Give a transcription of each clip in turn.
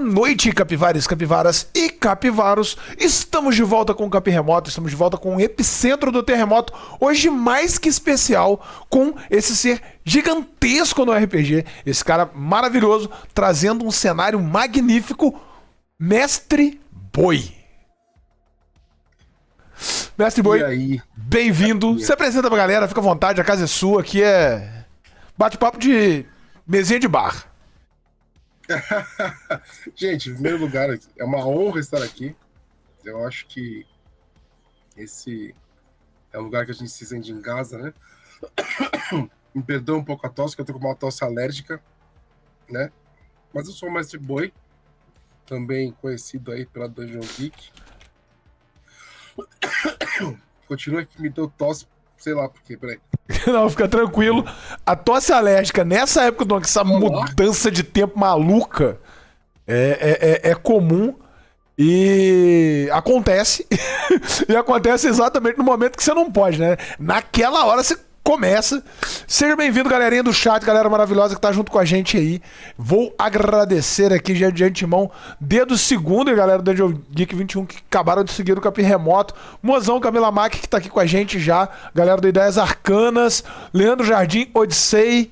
noite, capivares, capivaras e capivaros. Estamos de volta com o Cap Remoto, estamos de volta com o epicentro do terremoto. Hoje mais que especial, com esse ser gigantesco no RPG, esse cara maravilhoso, trazendo um cenário magnífico, Mestre Boi. Mestre Boi, bem-vindo. Se apresenta pra galera, fica à vontade, a casa é sua, aqui é bate-papo de mesinha de bar. Gente, em primeiro lugar, é uma honra estar aqui. Eu acho que esse é um lugar que a gente se sente em casa, né? Me perdoa um pouco a tosse, que eu tô com uma tosse alérgica, né? Mas eu sou o Mestre Boi, também conhecido aí pela Dungeon Geek. Continua que me deu tosse, sei lá por quê, peraí. Não, fica tranquilo. A tosse alérgica, nessa época, com essa mudança de tempo maluca, é comum e acontece. E acontece exatamente no momento que você não pode, né? Naquela hora você começa. Seja bem-vindo, galerinha do chat, galera maravilhosa que tá junto com a gente aí. Vou agradecer aqui já de antemão, dedo segundo, e galera do Dungeon Geek 21 que acabaram de seguir o Cap Remoto. Mozão, Camila Mack que tá aqui com a gente já. Galera do Ideias Arcanas, Leandro Jardim, Odissei.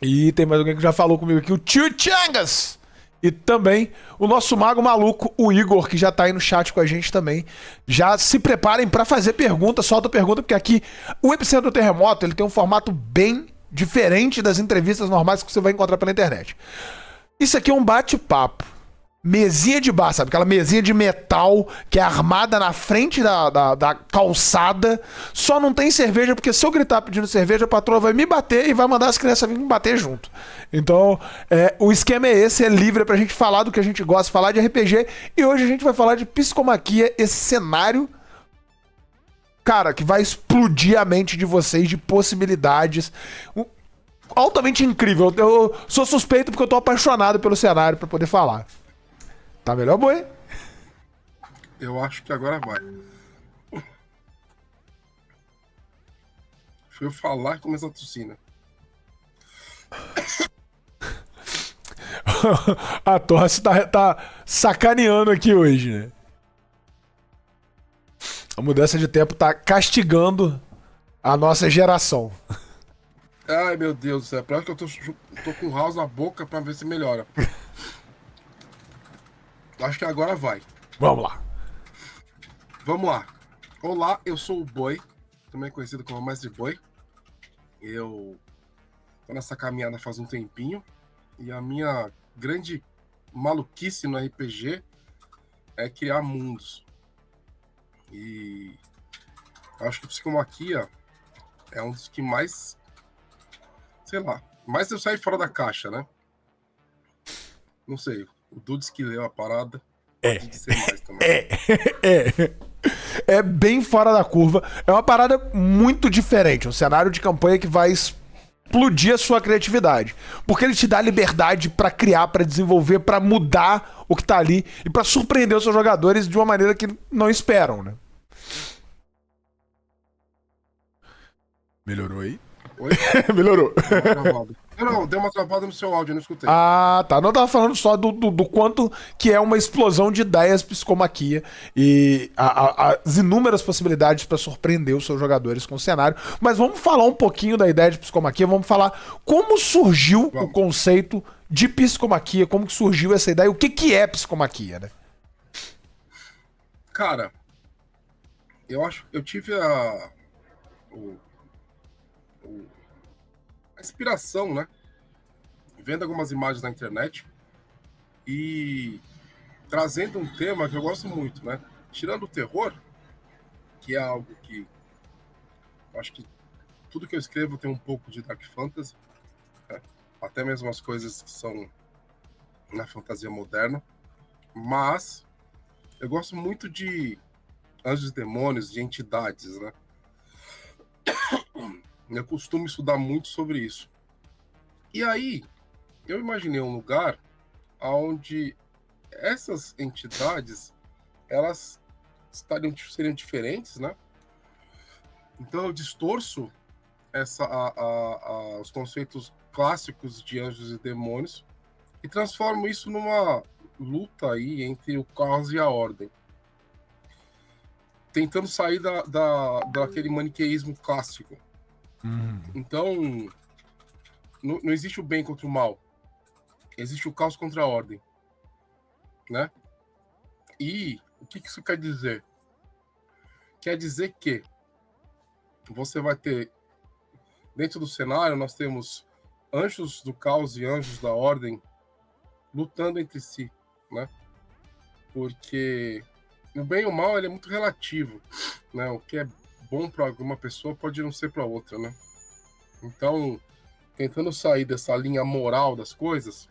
E tem mais alguém que já falou comigo aqui, o Tio Changas. E também o nosso mago maluco, o Igor, que já tá aí no chat com a gente também. Já se preparem pra fazer pergunta, solta pergunta, porque aqui o Epicentro do Terremoto ele tem um formato bem diferente das entrevistas normais que você vai encontrar pela internet. Isso aqui é um bate-papo. Mesinha de bar, sabe? Aquela mesinha de metal que é armada na frente da calçada. Só não tem cerveja, porque se eu gritar pedindo cerveja, a patroa vai me bater e vai mandar as crianças vir me bater junto. Então, o esquema é esse, é livre pra gente falar do que a gente gosta, falar de RPG. E hoje a gente vai falar de Psicomaquia, esse cenário, cara, que vai explodir a mente de vocês de possibilidades. Altamente incrível. Eu sou suspeito porque eu tô apaixonado pelo cenário pra poder falar. Tá melhor, Boi? Eu acho que agora vai. Foi eu falar e começar a tossir, né? A tosse tá sacaneando aqui hoje, né? A mudança de tempo tá castigando a nossa geração. Ai, meu Deus do céu. Parece que eu tô com o house na boca pra ver se melhora. Acho que agora vai. Vamos lá. Vamos lá. Olá, eu sou o Boi, também conhecido como Mestre Boi. Eu tô nessa caminhada faz um tempinho. E a minha grande maluquice no RPG é criar mundos. E acho que Psicomaquia é um dos que mais, sei lá, mais eu sair fora da caixa, né? Não sei, o Dudes que leu a parada pode dizer mais também. É bem fora da curva. É uma parada muito diferente. Um cenário de campanha que vai explodir a sua criatividade. Porque ele te dá liberdade pra criar, pra desenvolver, pra mudar o que tá ali e pra surpreender os seus jogadores de uma maneira que não esperam, né? Melhorou aí? Oi? Melhorou. Deu uma travada no seu áudio, eu não escutei. Ah, tá. Não, eu tava falando só do quanto que é uma explosão de ideias Psicomaquia e as inúmeras possibilidades pra surpreender os seus jogadores com o cenário. Mas vamos falar um pouquinho da ideia de Psicomaquia, vamos falar como surgiu o conceito de Psicomaquia, como que surgiu essa ideia, o que é Psicomaquia, né? Cara, eu tive a inspiração, né? Vendo algumas imagens na internet e trazendo um tema que eu gosto muito, né? Tirando o terror, que é algo que eu acho que tudo que eu escrevo tem um pouco de dark fantasy, né? Até mesmo as coisas que são na fantasia moderna, mas eu gosto muito de anjos e demônios, de entidades, né? Eu costumo estudar muito sobre isso. E aí, eu imaginei um lugar onde essas entidades, elas seriam diferentes, né? Então eu distorço os conceitos clássicos de anjos e demônios e transformo isso luta aí entre o caos e a ordem, tentando sair daquele maniqueísmo clássico. Então, não existe o bem contra o mal, existe o caos contra a ordem, né? E o que isso quer dizer? Quer dizer que você vai ter, dentro do cenário, nós temos anjos do caos e anjos da ordem lutando entre si, né? Porque o bem e o mal ele é muito relativo, né? O que é bom para alguma pessoa pode não ser para outra, né? Então, tentando sair dessa linha moral das coisas,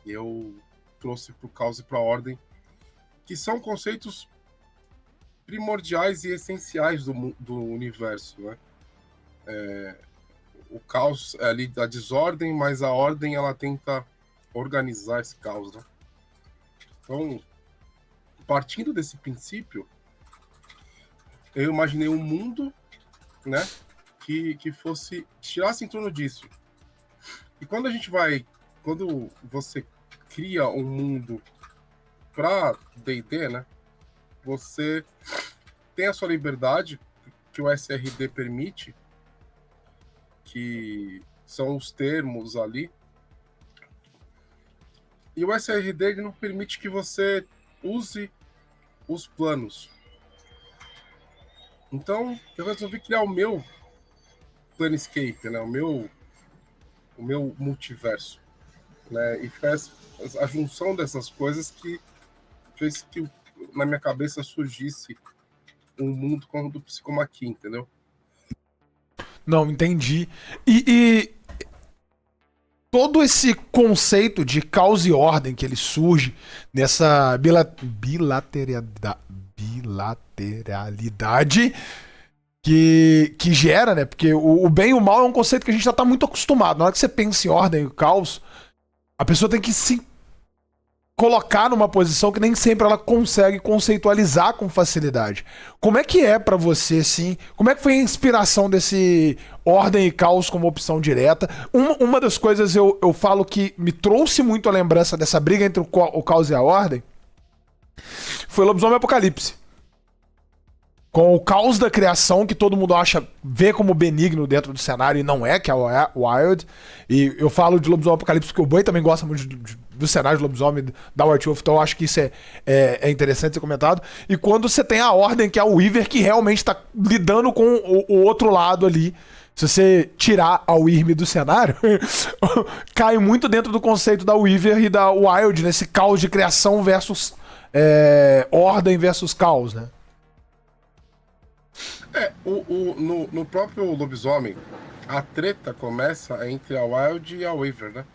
eu trouxe para o caos e para a ordem, que são conceitos primordiais e essenciais do universo, né? O caos é ali da desordem, mas a ordem ela tenta organizar esse caos, né? Então, partindo desse princípio, eu imaginei um mundo, né, que tirasse em torno disso. E quando você cria um mundo para D&D, né, você tem a sua liberdade que o SRD permite, que são os termos ali. E o SRD ele não permite que você use os planos. Então, eu resolvi criar o meu Planescape, né? O meu multiverso, né? E fez a junção dessas coisas que fez que na minha cabeça surgisse um mundo como o do Psicomaqui, entendeu? Não, entendi. E todo esse conceito de caos e ordem que ele surge nessa bilateralidade que gera, né? Porque o bem e o mal é um conceito que a gente já tá muito acostumado. Na hora que você pensa em ordem e caos, a pessoa tem que se colocar numa posição que nem sempre ela consegue conceitualizar com facilidade. Como é que é pra você, assim? Como é que foi a inspiração desse ordem e caos como opção direta? Uma das coisas eu falo que me trouxe muito a lembrança dessa briga entre o caos e a ordem foi Lobisomem Apocalipse. Com o caos da criação, que todo mundo vê como benigno dentro do cenário, e não é, que é o Wild. E eu falo de Lobisomem Apocalipse porque o Boi também gosta muito do cenário de Lobisomem da White Wolf, então eu acho que isso é interessante ser comentado. E quando você tem a Ordem, que é o Weaver, que realmente está lidando com o outro lado ali. Se você tirar a Wyrm do cenário, cai muito dentro do conceito da Weaver e da Wild, nesse caos de criação versus ordem versus caos, né? No próprio Lobisomem, a treta começa entre a Wild e a Weaver, né?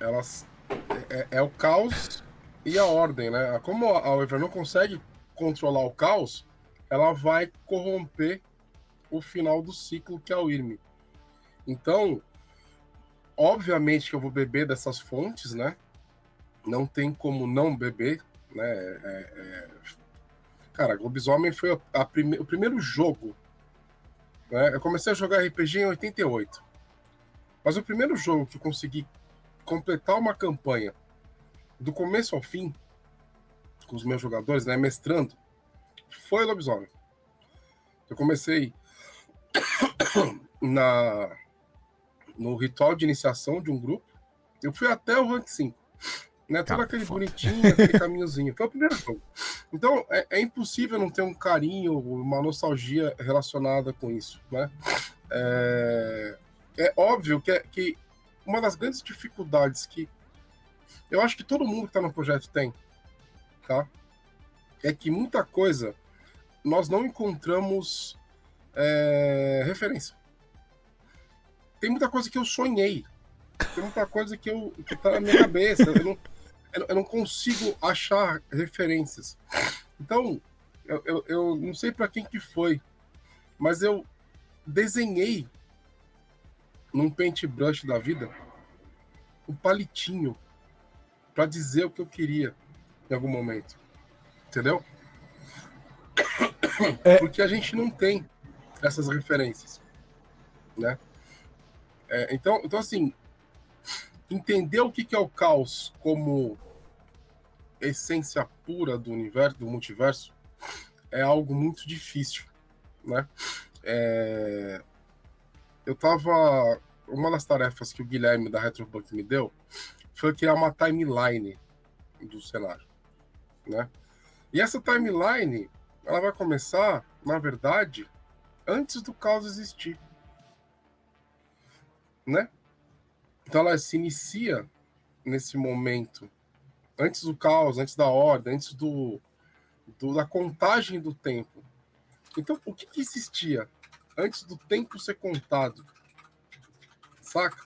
Elas é o caos e a ordem, né? Como a Weaver não consegue controlar o caos, ela vai corromper o final do ciclo que é a Wyrm. Então, obviamente que eu vou beber dessas fontes, né? Não tem como não beber, né? Cara, Lobisomem foi o primeiro jogo, né? Eu comecei a jogar RPG em 88. Mas o primeiro jogo que eu consegui completar uma campanha do começo ao fim, com os meus jogadores, né, mestrando, foi Lobisomem. Eu comecei no ritual de iniciação de um grupo. Eu fui até o rank 5. Né, todo aquele bonitinho, aquele caminhozinho. Foi o primeiro jogo. Então, é impossível não ter um carinho, uma nostalgia relacionada com isso, né? É óbvio que uma das grandes dificuldades que eu acho que todo mundo que está no projeto tem, tá? É que muita coisa nós não encontramos referência. Tem muita coisa que eu sonhei. Tem muita coisa que tá na minha cabeça. Eu não consigo achar referências. Então, eu não sei para quem que foi, mas eu desenhei num paintbrush da vida um palitinho para dizer o que eu queria em algum momento. Entendeu? Porque a gente não tem essas referências, né? Então, assim, entender o que é o caos como essência pura do universo, do multiverso, é algo muito difícil, né? Eu tava... Uma das tarefas que o Guilherme da Retrobug me deu foi criar uma timeline do cenário, né? E essa timeline, ela vai começar, na verdade, antes do caos existir, né? Então ela se inicia nesse momento, antes do caos, antes da ordem, antes da contagem do tempo. Então, o que existia antes do tempo ser contado? Saca?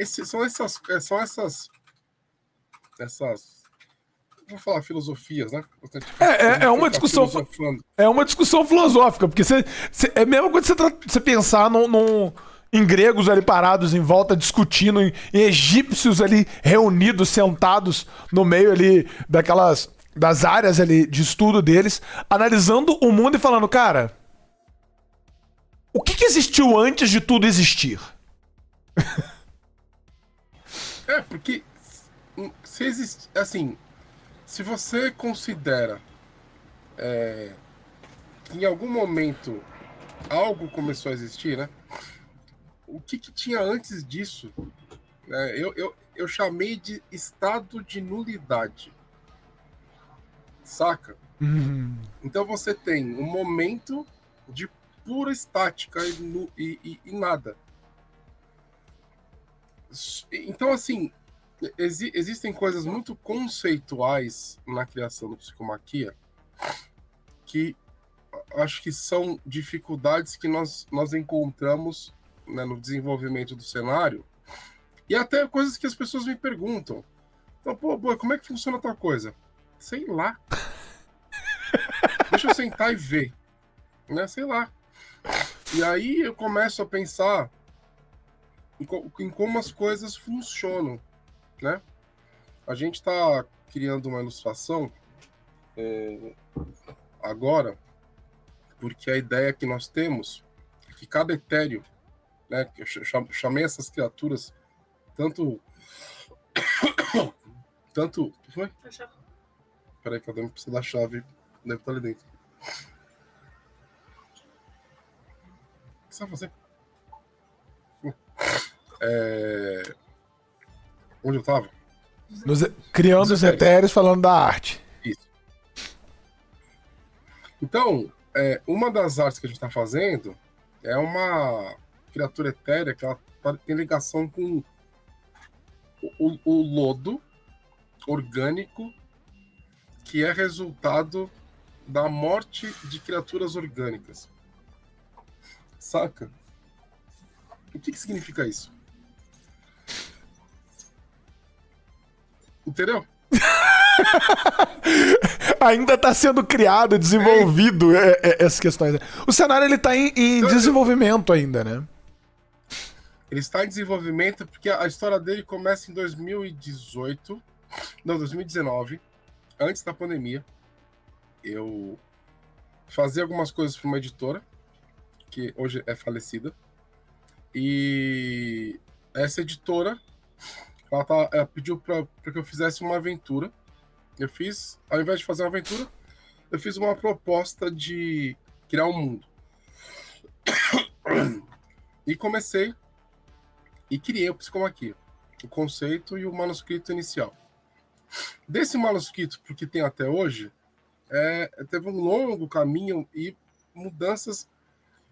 São essas, vou falar filosofias, né? É uma discussão filosófica, porque é a mesma coisa que você pensar em gregos ali parados em volta discutindo, em egípcios ali reunidos, sentados no meio ali das áreas ali de estudo deles, analisando o mundo e falando, cara, o que existiu antes de tudo existir? Porque se existe, assim, se você considera que em algum momento algo começou a existir, né? O que tinha antes disso? Eu chamei de estado de nulidade. Saca? Então você tem um momento de pura estática e nada. Então, assim, existem coisas muito conceituais na criação do Psicomaquia que acho que são dificuldades que nós encontramos, né, no desenvolvimento do cenário, e até coisas que as pessoas me perguntam. Então, pô, como é que funciona tal coisa? Sei lá. Deixa eu sentar e ver. Né? Sei lá. E aí eu começo a pensar em como as coisas funcionam, né? A gente está criando uma ilustração agora, porque a ideia que nós temos é que cada etéreo, né? Eu chamei essas criaturas tanto... O que foi? Peraí, que eu devo precisar da chave. Deve estar ali dentro. O que você vai fazer? Onde eu estava? Criando os etéreos, falando da arte. Isso. Então, uma das artes que a gente está fazendo é uma criatura etérea que ela tem ligação com o lodo orgânico, que é resultado da morte de criaturas orgânicas. Saca? O que significa isso? Entendeu? Ainda está sendo criado, desenvolvido essas questões. O cenário ele tá em desenvolvimento ainda, né? Ele está em desenvolvimento porque a história dele começa em 2019, antes da pandemia. Eu fazia algumas coisas para uma editora, que hoje é falecida, e essa editora, ela pediu para que eu fizesse uma aventura. Eu fiz, ao invés de fazer uma aventura, eu fiz uma proposta de criar um mundo. E comecei e criei o Psicomaquia, o conceito e o manuscrito inicial. Desse manuscrito, porque tem até hoje, teve um longo caminho e mudanças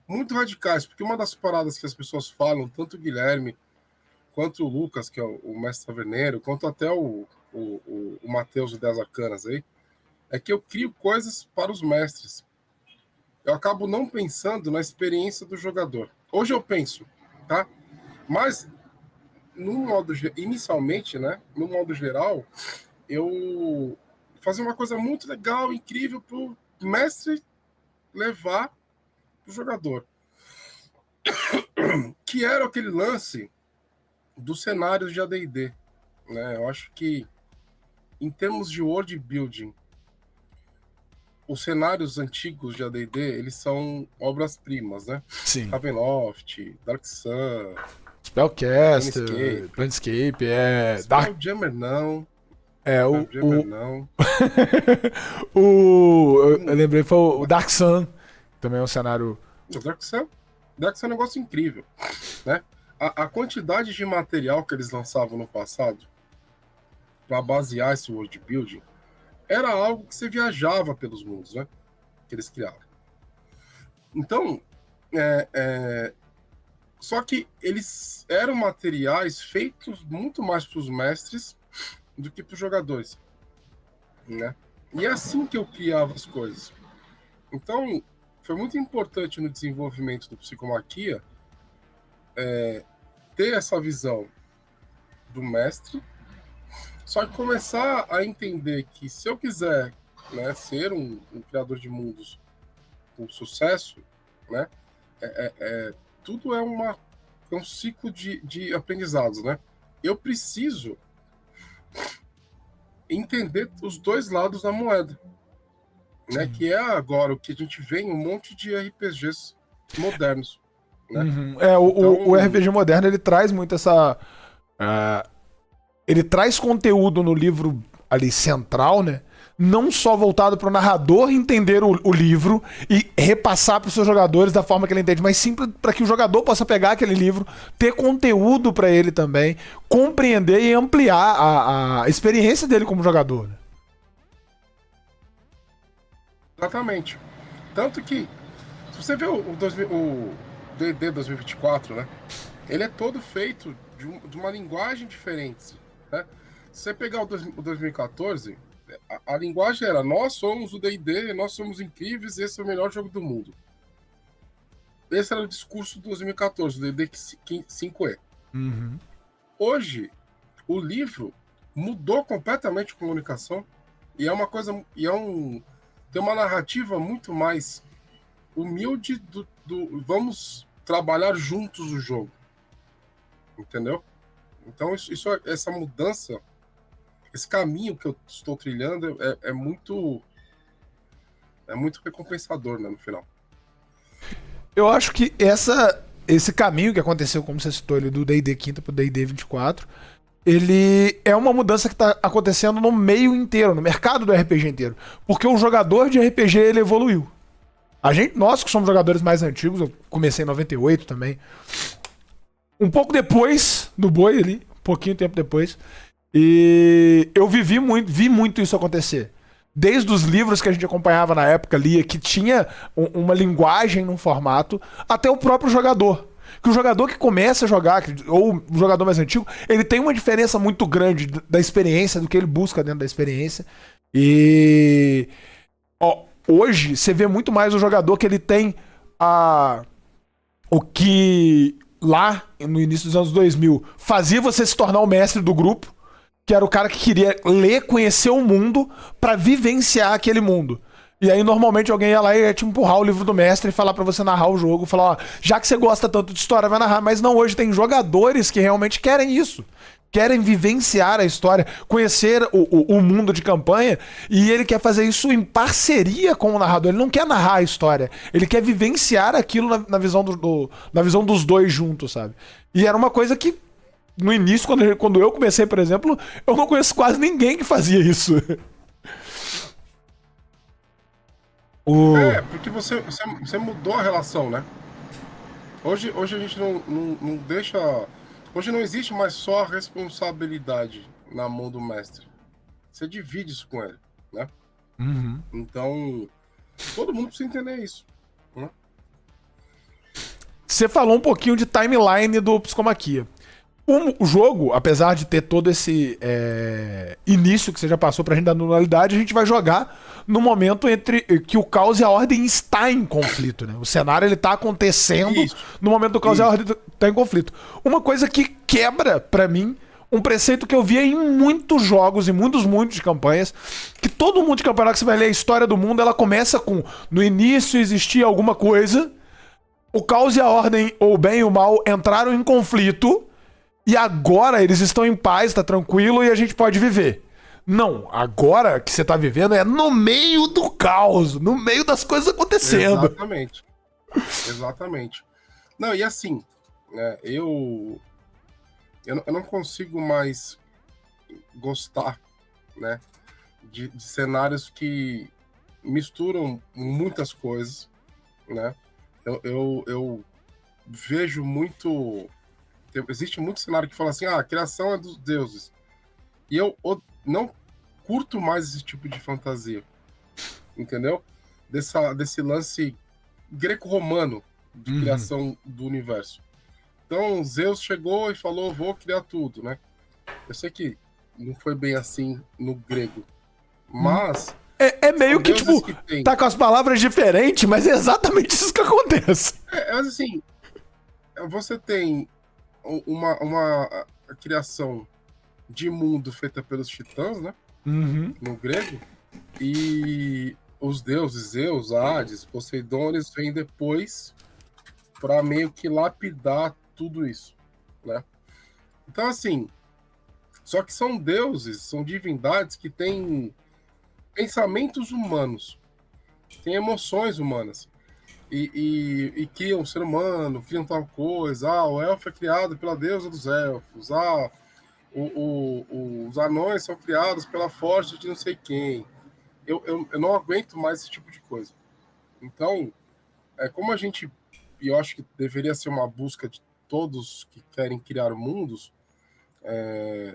muito radicais, porque uma das paradas que as pessoas falam, tanto o Guilherme, quanto o Lucas, que é o mestre taverneiro, quanto até o Matheus de 10 Arcanas aí, é que eu crio coisas para os mestres. Eu acabo não pensando na experiência do jogador. Hoje eu penso, tá? Mas, inicialmente, né, no modo geral, eu fazia uma coisa muito legal, incrível para o mestre levar para o jogador. Que era aquele lance dos cenários de AD&D. Né? Eu acho que, em termos de world building, os cenários antigos de AD&D, eles são obras-primas, né? Sim. Ravenloft, Dark Sun, Spellcaster, Planescape, Spelljammer não. É, Warhammer não. eu lembrei, foi o Dark Sun. Também é um cenário. O Dark Sun é um negócio incrível, né? A quantidade de material que eles lançavam no passado para basear esse world building era algo que você viajava pelos mundos, né? Que eles criaram. Então, só que eles eram materiais feitos muito mais para os mestres do que para os jogadores, né? E é assim que eu criava as coisas. Então, foi muito importante no desenvolvimento do Psicomaquia ter essa visão do mestre, só que começar a entender que se eu quiser, né, ser um criador de mundos com sucesso, né, tudo é um ciclo de aprendizados, né? Eu preciso entender os dois lados da moeda, né? Que é agora o que a gente vê em um monte de RPGs modernos, né? Uhum. Então, O RPG moderno, ele traz muito essa... ele traz conteúdo no livro ali central, né? Não só voltado para o narrador entender o livro e repassar para os seus jogadores da forma que ele entende, mas sim para que o jogador possa pegar aquele livro, ter conteúdo para ele também, compreender e ampliar a experiência dele como jogador. Né? Exatamente. Tanto que, se você vê o D&D 2024, né? Ele é todo feito de uma linguagem diferente, né? Se você pegar o 2014, a linguagem era: nós somos o D&D, nós somos incríveis, esse é o melhor jogo do mundo. Esse era o discurso do 2014, do D&D 5e. Uhum. Hoje, o livro mudou completamente a comunicação e é uma coisa, tem uma narrativa muito mais humilde do vamos trabalhar juntos o jogo, entendeu? Então essa mudança, esse caminho que eu estou trilhando é muito recompensador, né, no final. Eu acho que esse caminho que aconteceu, como você citou, ele, do D&D 5 pro D&D 24, ele é uma mudança que está acontecendo no meio inteiro, no mercado do RPG inteiro. Porque o jogador de RPG, ele evoluiu. Nós que somos jogadores mais antigos, eu comecei em 98 também, um pouco depois do Boi ali, um pouquinho tempo depois, e eu vi muito isso acontecer. Desde os livros que a gente acompanhava na época, lia, que tinha uma linguagem num formato, até o próprio jogador. Que o jogador que começa a jogar, ou o jogador mais antigo, ele tem uma diferença muito grande da experiência, do que ele busca dentro da experiência. E hoje você vê muito mais o jogador que ele tem o que lá no início dos anos 2000 fazia você se tornar o mestre do grupo, que era o cara que queria ler, conhecer o mundo pra vivenciar aquele mundo. E aí, normalmente, alguém ia lá e ia te empurrar o livro do mestre e falar pra você narrar o jogo. Falar, ó, já que você gosta tanto de história, vai narrar. Mas não, hoje tem jogadores que realmente querem isso. Querem vivenciar a história, conhecer o mundo de campanha. E ele quer fazer isso em parceria com o narrador. Ele não quer narrar a história. Ele quer vivenciar aquilo na visão, na visão dos dois juntos, sabe? E era uma coisa que, no início, quando eu comecei, por exemplo, eu não conheço quase ninguém que fazia isso. Porque você mudou a relação, né? Hoje a gente não deixa... Hoje não existe mais só a responsabilidade na mão do mestre. Você divide isso com ele, né? Uhum. Então, todo mundo precisa entender isso, né? Você falou um pouquinho de timeline do Psicomaquia. O jogo, apesar de ter todo esse início que você já passou pra gente da nulidade, a gente vai jogar no momento entre que o caos e a ordem está em conflito, né? O cenário ele tá acontecendo no momento do caos e a ordem tá em conflito. Uma coisa que quebra pra mim um preceito que eu via em muitos jogos, em muitos de campanhas, que todo mundo de campanha que você vai ler a história do mundo, ela começa com: no início existia alguma coisa, o caos e a ordem, ou o bem e o mal, entraram em conflito, e agora eles estão em paz, tá tranquilo e a gente pode viver. Não, agora que você tá vivendo é no meio do caos, no meio das coisas acontecendo. Exatamente. Não, e assim, né, eu não consigo mais gostar né? De cenários que misturam muitas coisas, né? Eu vejo muito... Existe muito cenário que fala assim, a criação é dos deuses. E eu não curto mais esse tipo de fantasia, entendeu? Desse lance greco-romano de criação do universo. Então, Zeus chegou e falou, vou criar tudo, né? Eu sei que não foi bem assim no grego, mas... É meio que, tipo, tá com as palavras diferentes, mas é exatamente isso que acontece. Mas assim, você tem uma criação de mundo feita pelos titãs, né? No grego. E os deuses, Zeus, Hades, Poseidon, eles vêm depois para meio que lapidar tudo isso, né? Então, assim, só que são deuses, são divindades que têm pensamentos humanos, têm emoções humanas. E criam um ser humano, criam tal coisa. O elfo é criado pela deusa dos elfos. Os anões são criados pela forja de não sei quem. Eu não aguento mais esse tipo de coisa. Então, como a gente... E eu acho que deveria ser uma busca de todos que querem criar mundos,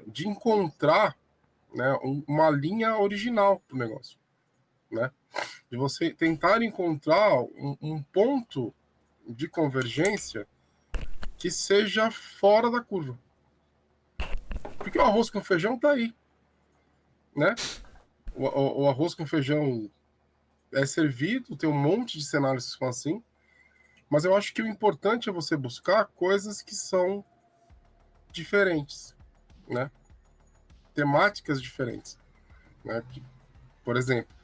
de encontrar, né, uma linha original pro negócio, né? De você tentar encontrar um ponto de convergência que seja fora da curva. Porque o arroz com feijão tá aí, né? O arroz com feijão é servido, tem um monte de cenários que são assim, mas eu acho que o importante é você buscar coisas que são diferentes, né? Temáticas diferentes, né? Por exemplo,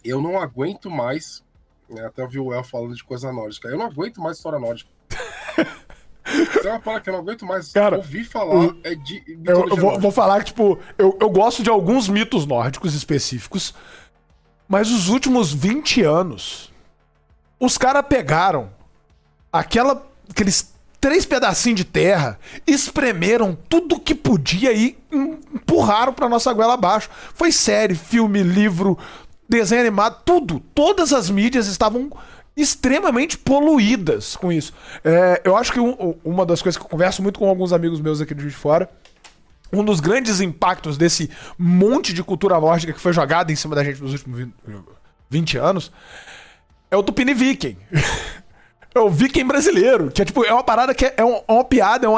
eu não aguento mais, né? Até ouvi o El falando de coisa nórdica, eu não aguento mais história nórdica. É uma palavra que eu não aguento mais ouvir falar, é de mitologia nórdica. Vou falar que, tipo, eu gosto de alguns mitos nórdicos específicos, mas os últimos 20 anos, os caras pegaram aqueles 3 pedacinhos de terra, espremeram tudo que podia e empurraram pra nossa goela abaixo. Foi série, filme, livro, desenho animado, tudo. Todas as mídias estavam extremamente poluídas com isso. Eu acho que uma das coisas que eu converso muito com alguns amigos meus aqui de Juiz de Fora, um dos grandes impactos desse monte de cultura nórdica que foi jogada em cima da gente nos últimos 20 anos é o Tupini Viking. É o Viking brasileiro, que é uma parada que é uma piada,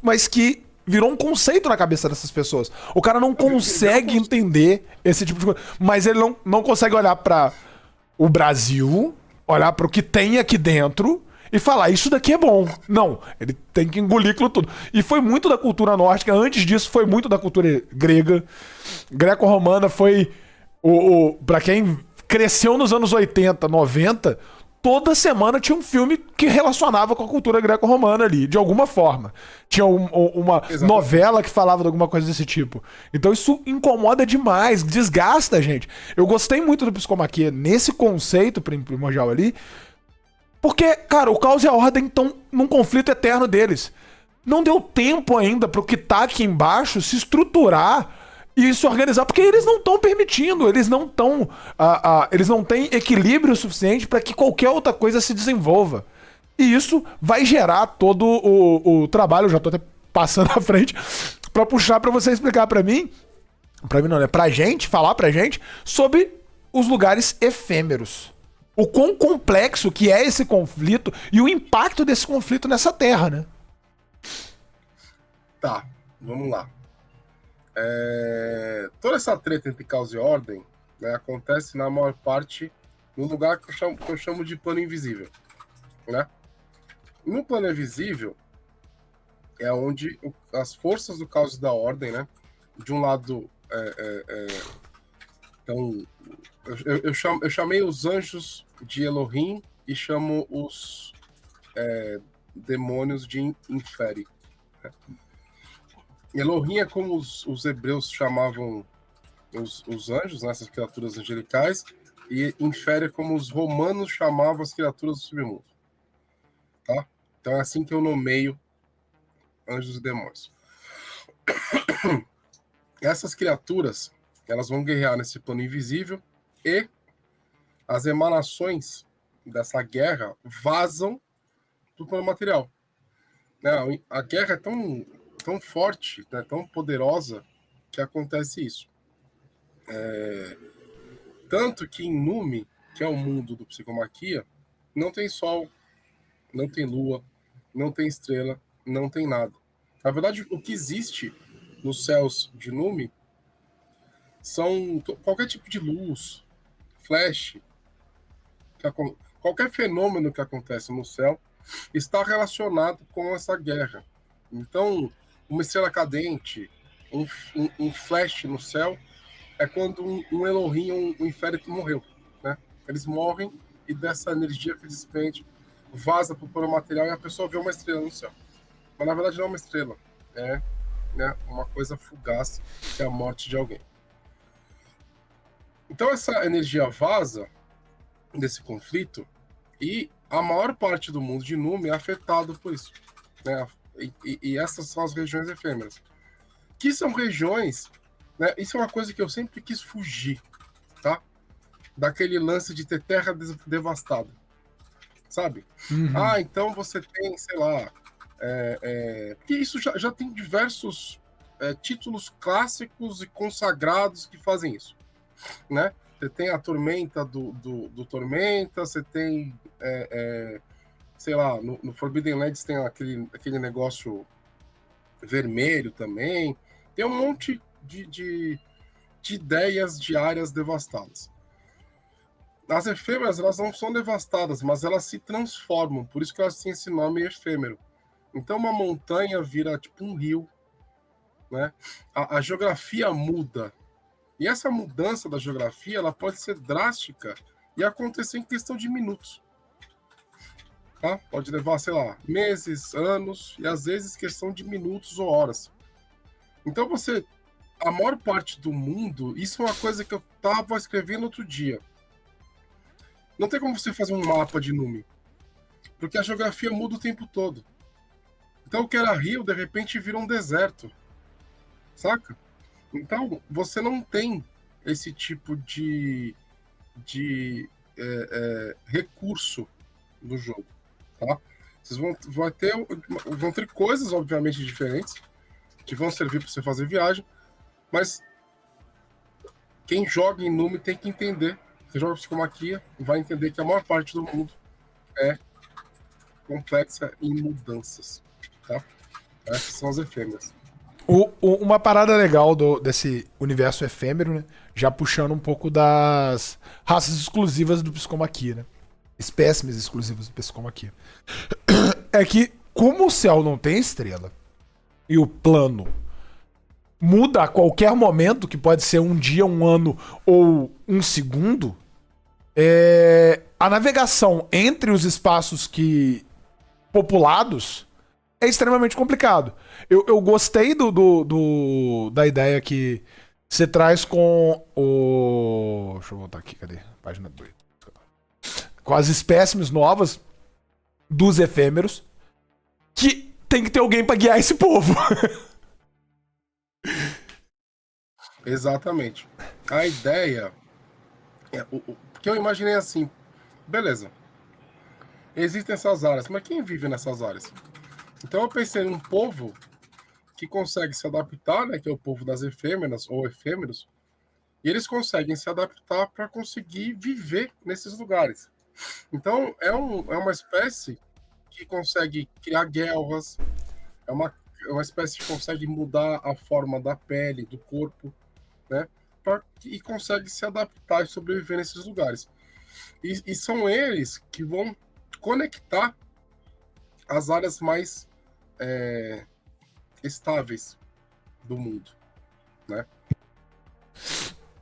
mas que virou um conceito na cabeça dessas pessoas. O cara não consegue entender esse tipo de coisa, mas ele não consegue olhar pra o Brasil, olhar para o que tem aqui dentro e falar, isso daqui é bom. Não, ele tem que engolir aquilo tudo. E foi muito da cultura nórdica, antes disso foi muito da cultura grega. Greco-romana foi pra quem cresceu nos anos 80, 90, toda semana tinha um filme que relacionava com a cultura greco-romana ali, de alguma forma. Tinha uma novela que falava de alguma coisa desse tipo. Então isso incomoda demais, desgasta a gente. Eu gostei muito do Psicomaquia nesse conceito primordial ali, porque, cara, o caos e a ordem estão num conflito eterno deles. Não deu tempo ainda pro que tá aqui embaixo se estruturar e se organizar, porque eles não estão permitindo, eles não têm equilíbrio suficiente para que qualquer outra coisa se desenvolva. E isso vai gerar todo o trabalho, eu já tô até passando à frente, para puxar para você explicar para mim não, né? Pra gente, falar pra gente sobre os lugares efêmeros. O quão complexo que é esse conflito e o impacto desse conflito nessa terra, né? Tá, vamos lá. Toda essa treta entre caos e ordem, né, acontece na maior parte num lugar que eu chamo de plano invisível, né? No plano invisível é onde as forças do caos e da ordem, né? De um lado, então, eu chamei os anjos de Elohim e chamo os demônios de Inferi. Elohim é como os hebreus chamavam os anjos, né, essas criaturas angelicais, e Inferi é como os romanos chamavam as criaturas do submundo. Tá? Então é assim que eu nomeio anjos e demônios. essas criaturas, elas vão guerrear nesse plano invisível e as emanações dessa guerra vazam do plano material. A guerra é tão forte, né, tão poderosa, que acontece isso. Tanto que em Númi, que é o mundo do Psicomaquia, não tem sol, não tem lua, não tem estrela, não tem nada. Na verdade, o que existe nos céus de Númi são qualquer tipo de luz, flash, qualquer fenômeno que acontece no céu está relacionado com essa guerra. Então, uma estrela cadente, um flash no céu, é quando um Elohim, um Inférito morreu, né? Eles morrem e dessa energia que despende vaza para o plano material e a pessoa vê uma estrela no céu. Mas na verdade não é uma estrela, é, né, uma coisa fugaz, que é a morte de alguém. Então essa energia vaza desse conflito e a maior parte do mundo de Númi é afetado por isso, né? E essas são as regiões efêmeras, que são regiões, né? Isso é uma coisa que eu sempre quis fugir, tá? Daquele lance de ter terra devastada, sabe? Uhum. Então você tem, sei lá, porque isso já tem diversos títulos clássicos e consagrados que fazem isso, né? Você tem a Tormenta do Tormenta, você tem, sei lá, no Forbidden Lands tem aquele negócio vermelho também. Tem um monte de ideias de áreas devastadas. As efêmeras, elas não são devastadas, mas elas se transformam, por isso que elas têm esse nome efêmero. Então uma montanha vira tipo um rio, né? A geografia muda. E essa mudança da geografia, ela pode ser drástica e acontecer em questão de minutos. Tá? Pode levar, sei lá, meses, anos, e às vezes questão de minutos ou horas. Então a maior parte do mundo, isso é uma coisa que eu estava escrevendo outro dia. Não tem como você fazer um mapa de Númi, porque a geografia muda o tempo todo. Então o que era rio, de repente vira um deserto, saca? Então você não tem esse tipo de recurso do jogo, tá? Vocês vão ter coisas, obviamente, diferentes, que vão servir para você fazer viagem, mas quem joga em Númi tem que entender. Quem joga Psicomaquia vai entender que a maior parte do mundo é complexa em mudanças, tá? Essas são as efêmeras. Uma parada legal desse universo efêmero, né? Já puxando um pouco das raças exclusivas do Psicomaquia, né? Espécimes exclusivos do Psicomaquia. É que, como o céu não tem estrela e o plano muda a qualquer momento, que pode ser um dia, um ano ou um segundo, a navegação entre os espaços populados é extremamente complicado. Eu gostei da ideia que você traz com o... Deixa eu voltar aqui, cadê? Página 2. Com as espécimes novas dos efêmeros, que tem que ter alguém pra guiar esse povo. Exatamente. A ideia... Porque eu imaginei assim, beleza, existem essas áreas, mas quem vive nessas áreas? Então eu pensei num povo que consegue se adaptar, né, que é o povo das efêmeras ou efêmeros, e eles conseguem se adaptar para conseguir viver nesses lugares. Então é uma espécie que consegue criar guelras, é uma espécie que consegue mudar a forma da pele, do corpo, né, e consegue se adaptar e sobreviver nesses lugares. E são eles que vão conectar as áreas mais estáveis do mundo, né?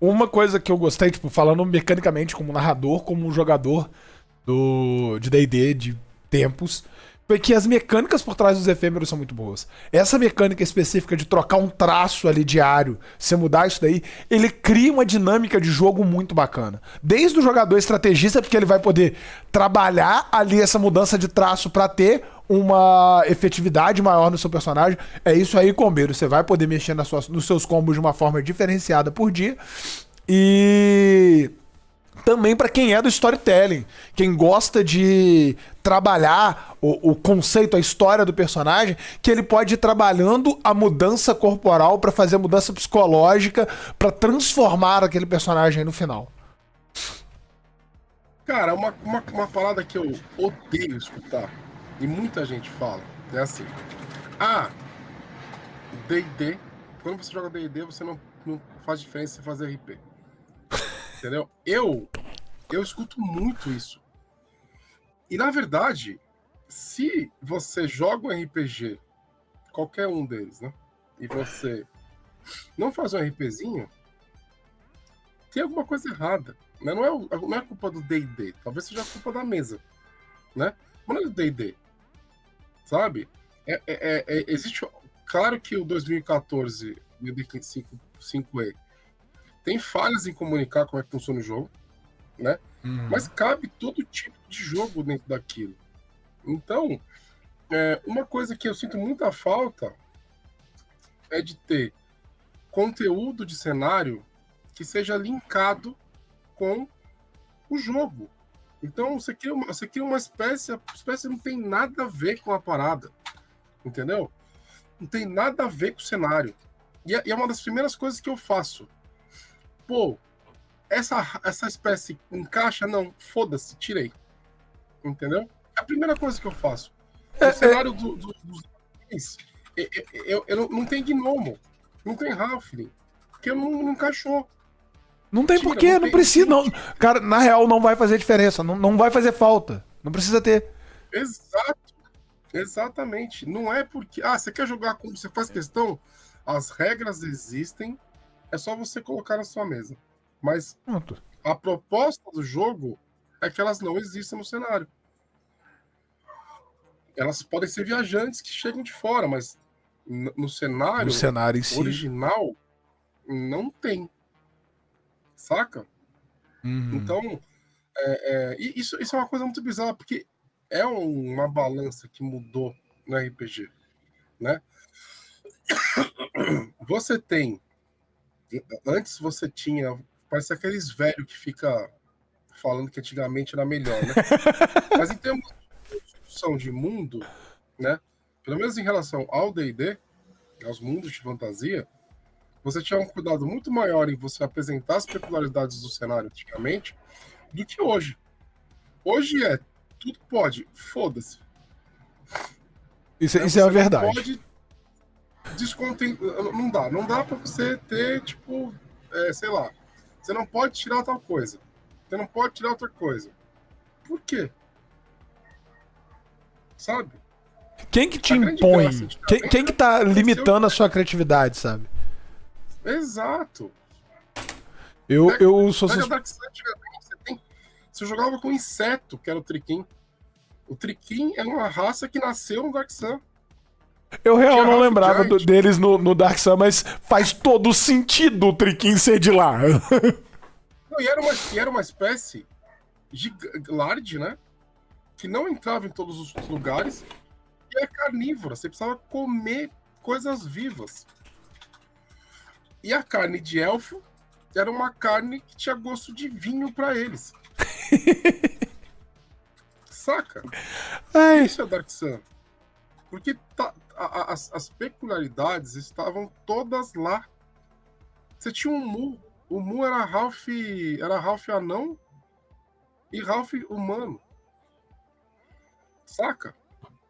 Uma coisa que eu gostei, tipo, falando mecanicamente como narrador, como um jogador de D&D de tempos, foi que as mecânicas por trás dos efêmeros são muito boas. Essa mecânica específica de trocar um traço ali diário, você mudar isso daí, ele cria uma dinâmica de jogo muito bacana. Desde o jogador estrategista, porque ele vai poder trabalhar ali essa mudança de traço para ter uma efetividade maior no seu personagem. É isso aí, combeiro. Você vai poder mexer nos seus combos de uma forma diferenciada por dia. E também para quem é do storytelling, quem gosta de trabalhar o conceito, a história do personagem, que ele pode ir trabalhando a mudança corporal para fazer a mudança psicológica, para transformar aquele personagem no final. Cara, uma parada que eu odeio escutar, e muita gente fala, é assim: ah, D&D, quando você joga D&D, você não faz diferença você fazer RP. Entendeu? Eu escuto muito isso. E na verdade, se você joga um RPG, qualquer um deles, né? E você não faz um RPzinho, tem alguma coisa errada. Né? Não é culpa do D&D, talvez seja culpa da mesa, né? Mas não é do D&D, sabe? Existe, claro que o 2014 e o D&D 5e tem falhas em comunicar como é que funciona o jogo, né? Mas cabe todo tipo de jogo dentro daquilo. Então, uma coisa que eu sinto muita falta é de ter conteúdo de cenário que seja linkado com o jogo. Então você cria uma espécie, a espécie não tem nada a ver com a parada, entendeu? Não tem nada a ver com o cenário. E é uma das primeiras coisas que eu faço. Pô, essa espécie encaixa? Não, foda-se, tirei. Entendeu? É a primeira coisa que eu faço. No cenário dos eu não tem gnomo, não tem halfling, porque não encaixou. Não tem porquê, não precisa. Não. Cara, na real não vai fazer diferença, não vai fazer falta. Não precisa ter. Exato. Exatamente. Não é porque... você quer jogar como você faz questão? As regras existem, é só você colocar na sua mesa. Mas a proposta do jogo é que elas não existem no cenário. Elas podem ser viajantes que chegam de fora, mas no cenário em si original não tem. Saca? Então, isso é uma coisa muito bizarra, porque é uma balança que mudou no RPG, né? Você tem... Antes você tinha... Parece aqueles velhos que fica falando que antigamente era melhor, né? Mas em termos de construção de mundo, né? Pelo menos em relação ao D&D, aos mundos de fantasia, você tinha um cuidado muito maior em você apresentar as peculiaridades do cenário antigamente do que hoje. Hoje tudo pode, foda-se. Isso é a verdade. Pode não dá pra você ter, tipo, sei lá, você não pode tirar tal coisa, você não pode tirar outra coisa. Por quê? Sabe? Quem que te impõe? Quem que tá limitando a sua criatividade, sabe? Exato. Eu sou você jogava com inseto, que era o Triquim. O Triquim é uma raça que nasceu no Dark Sun. Eu realmente não lembrava deles no Dark Sun, mas faz todo sentido o Triquim ser de lá. Não, e era uma espécie large, né? Que não entrava em todos os lugares e é carnívora. Você precisava comer coisas vivas. E a carne de elfo era uma carne que tinha gosto de vinho pra eles. Saca? Isso é Dark Sun. Porque as peculiaridades estavam todas lá. Você tinha um Mu. O Mu era Ralph anão e Ralph humano. Saca?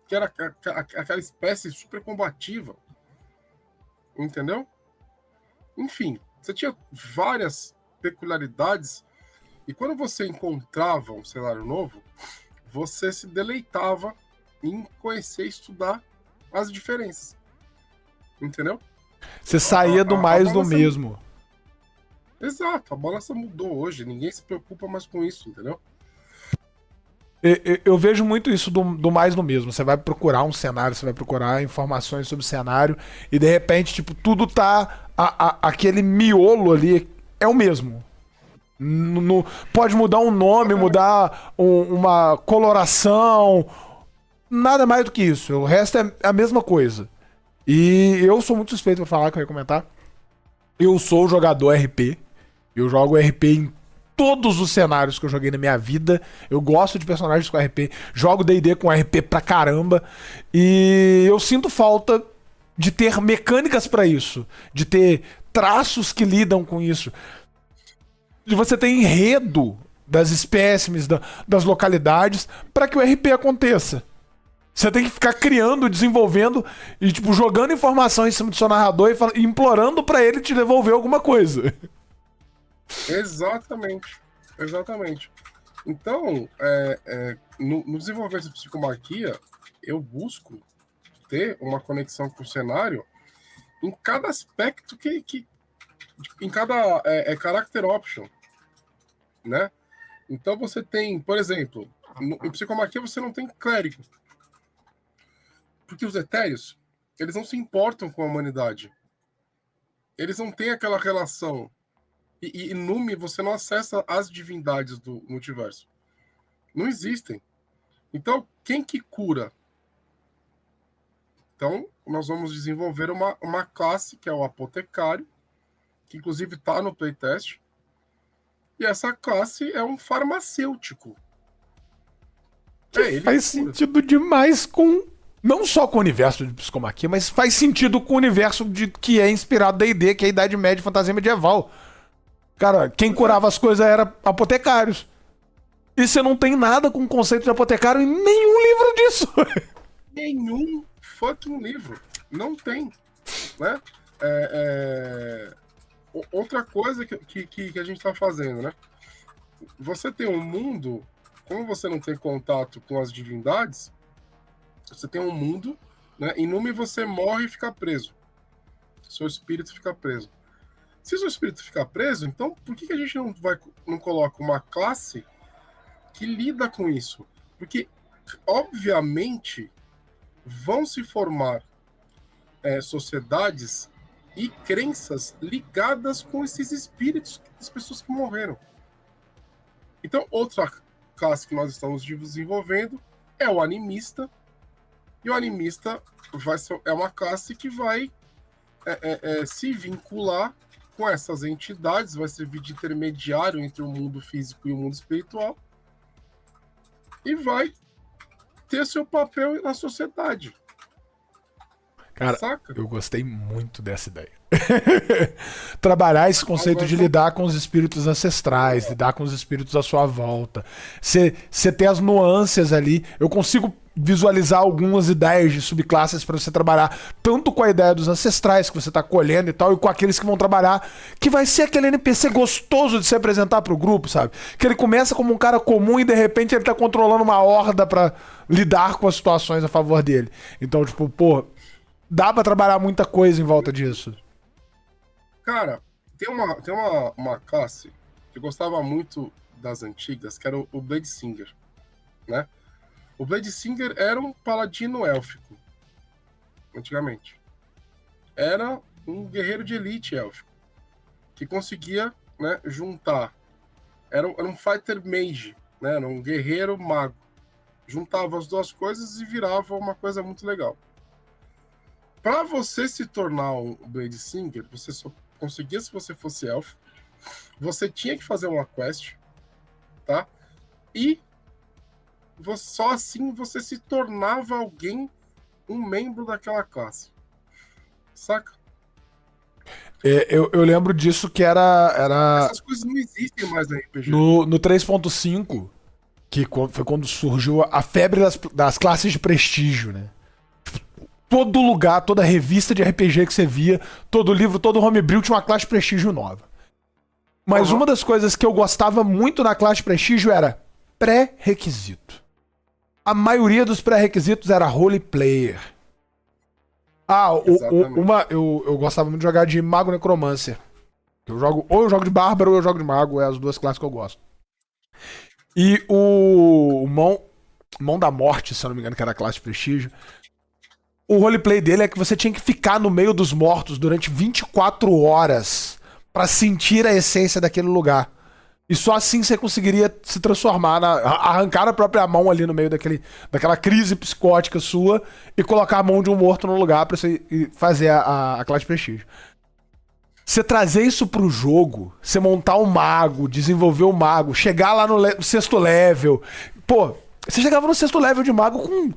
Que era aquela espécie super combativa. Entendeu? Enfim, você tinha várias peculiaridades e quando você encontrava um cenário novo, você se deleitava em conhecer e estudar as diferenças. Entendeu? Você saía do mais do mesmo. Exato, a balança mudou hoje, ninguém se preocupa mais com isso, entendeu? Eu vejo muito isso do mais no mesmo. Você vai procurar um cenário, você vai procurar informações sobre o cenário e de repente, tipo, tudo tá... aquele miolo ali é o mesmo. Pode mudar um nome, mudar uma coloração, nada mais do que isso. O resto é a mesma coisa. E eu sou muito suspeito pra falar, que eu ia comentar. Eu sou jogador RP. Eu jogo RP em todos os cenários que eu joguei na minha vida. Eu gosto de personagens com RP. Jogo D&D com RP pra caramba. E eu sinto falta de ter mecânicas pra isso. De ter traços que lidam com isso. De você ter enredo das espécimes, das localidades, pra que o RP aconteça. Você tem que ficar criando, desenvolvendo e, tipo, jogando informação em cima do seu narrador e implorando pra ele te devolver alguma coisa. Exatamente. Exatamente. Então, no desenvolvimento de psicomaquia, eu busco ter uma conexão com o cenário em cada aspecto em cada character option, né? Então você tem, por exemplo, em psicomaquia você não tem clérigo. Porque os etéreos, eles não se importam com a humanidade. Eles não têm aquela relação. E em Númi você não acessa as divindades do multiverso. Não existem. Então, quem que cura? Então, nós vamos desenvolver uma classe, que é o apotecário, que inclusive está no playtest. E essa classe é um farmacêutico. Faz sentido demais com... Não só com o universo de psicomaquia, mas faz sentido com o universo que é inspirado da D&D, que é a Idade Média e fantasia medieval. Cara, quem curava as coisas era apotecários. E você não tem nada com o conceito de apotecário em nenhum livro disso. Nenhum fucking livro. Não tem. Né? Outra coisa que a gente tá fazendo, né? Você tem um mundo, como você não tem contato com as divindades, você tem um mundo, né? Em Númi você morre e fica preso. Seu espírito fica preso. Se seu espírito ficar preso, então por que a gente não coloca uma classe que lida com isso? Porque, obviamente, vão se formar sociedades e crenças ligadas com esses espíritos das pessoas que morreram. Então, outra classe que nós estamos desenvolvendo é o animista. E o animista é uma classe que vai se vincular com essas entidades, vai servir de intermediário entre o mundo físico e o mundo espiritual e vai ter seu papel na sociedade. Cara, saca? Eu gostei muito dessa ideia. Trabalhar esse conceito de lidar com os espíritos ancestrais, lidar com os espíritos à sua volta. Você ter as nuances ali. Eu consigo visualizar algumas ideias de subclasses para você trabalhar tanto com a ideia dos ancestrais que você tá colhendo e tal, e com aqueles que vão trabalhar, que vai ser aquele NPC gostoso de se apresentar pro grupo, sabe? Que ele começa como um cara comum e de repente ele tá controlando uma horda para lidar com as situações a favor dele. Então, tipo, pô, dá pra trabalhar muita coisa em volta disso. Cara, tem uma classe que eu gostava muito das antigas, que era o Blade Singer, né? O Blade Singer era um paladino élfico, antigamente. Era um guerreiro de elite élfico, que conseguia, né, juntar. Era um fighter mage, né? Era um guerreiro mago. Juntava as duas coisas e virava uma coisa muito legal. Para você se tornar um Blade Singer, você só conseguia se você fosse elfo. Você tinha que fazer uma quest, tá? E só assim você se tornava alguém, um membro daquela classe. Saca? Eu lembro disso que era... Essas coisas não existem mais no RPG. No 3.5, que foi quando surgiu a febre das classes de prestígio, né? Todo lugar, toda revista de RPG que você via, todo livro, todo homebrew tinha uma classe de prestígio nova. Mas uma das coisas que eu gostava muito na classe de prestígio era pré-requisito. A maioria dos pré-requisitos era roleplayer. Eu gostava muito de jogar de Mago Necromancer. Ou eu jogo de Bárbaro ou eu jogo de Mago, é as duas classes que eu gosto. E o Mão da Morte, se eu não me engano, que era a classe de prestígio. O roleplay dele é que você tinha que ficar no meio dos mortos durante 24 horas pra sentir a essência daquele lugar. E só assim você conseguiria se transformar, arrancar a própria mão ali no meio daquela crise psicótica sua e colocar a mão de um morto no lugar pra você fazer a classe de prestígio. Você trazer isso pro jogo, você montar um mago, desenvolver o mago, chegar lá no sexto level. Pô, você chegava no sexto level de mago com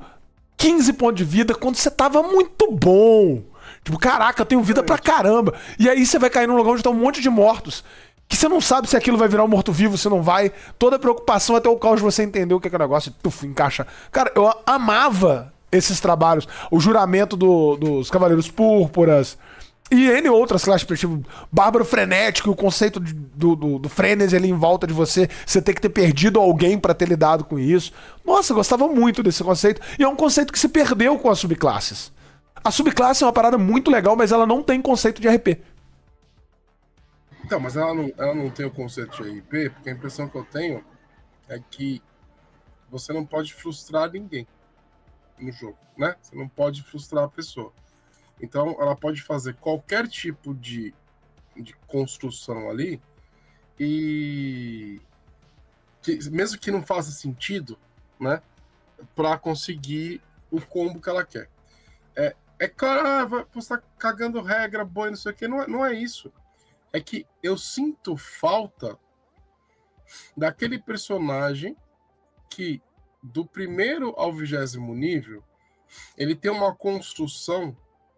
15 pontos de vida quando você tava muito bom. Tipo, caraca, eu tenho vida pra caramba. E aí você vai cair num lugar onde tá um monte de mortos. Que você não sabe se aquilo vai virar um morto-vivo, se não vai. Toda a preocupação até o caos de você entender o que é o negócio e encaixa. Cara, eu amava esses trabalhos. O juramento dos Cavaleiros Púrpuras e N outras classes, tipo Bárbaro Frenético, o conceito do frenesi ali em volta de você ter que ter perdido alguém pra ter lidado com isso. Nossa, eu gostava muito desse conceito. E é um conceito que se perdeu com as subclasses. A subclasse é uma parada muito legal, mas ela não tem conceito de RP. Então, mas ela não tem o conceito de RP, porque a impressão que eu tenho é que você não pode frustrar ninguém no jogo, né? Você não pode frustrar a pessoa. Então, ela pode fazer qualquer tipo de construção ali e mesmo que não faça sentido, né? Pra conseguir o combo que ela quer. É claro, você tá cagando regra, boi, não sei o que. Não é isso. É que eu sinto falta daquele personagem que, do primeiro ao 20º nível, ele tem uma construção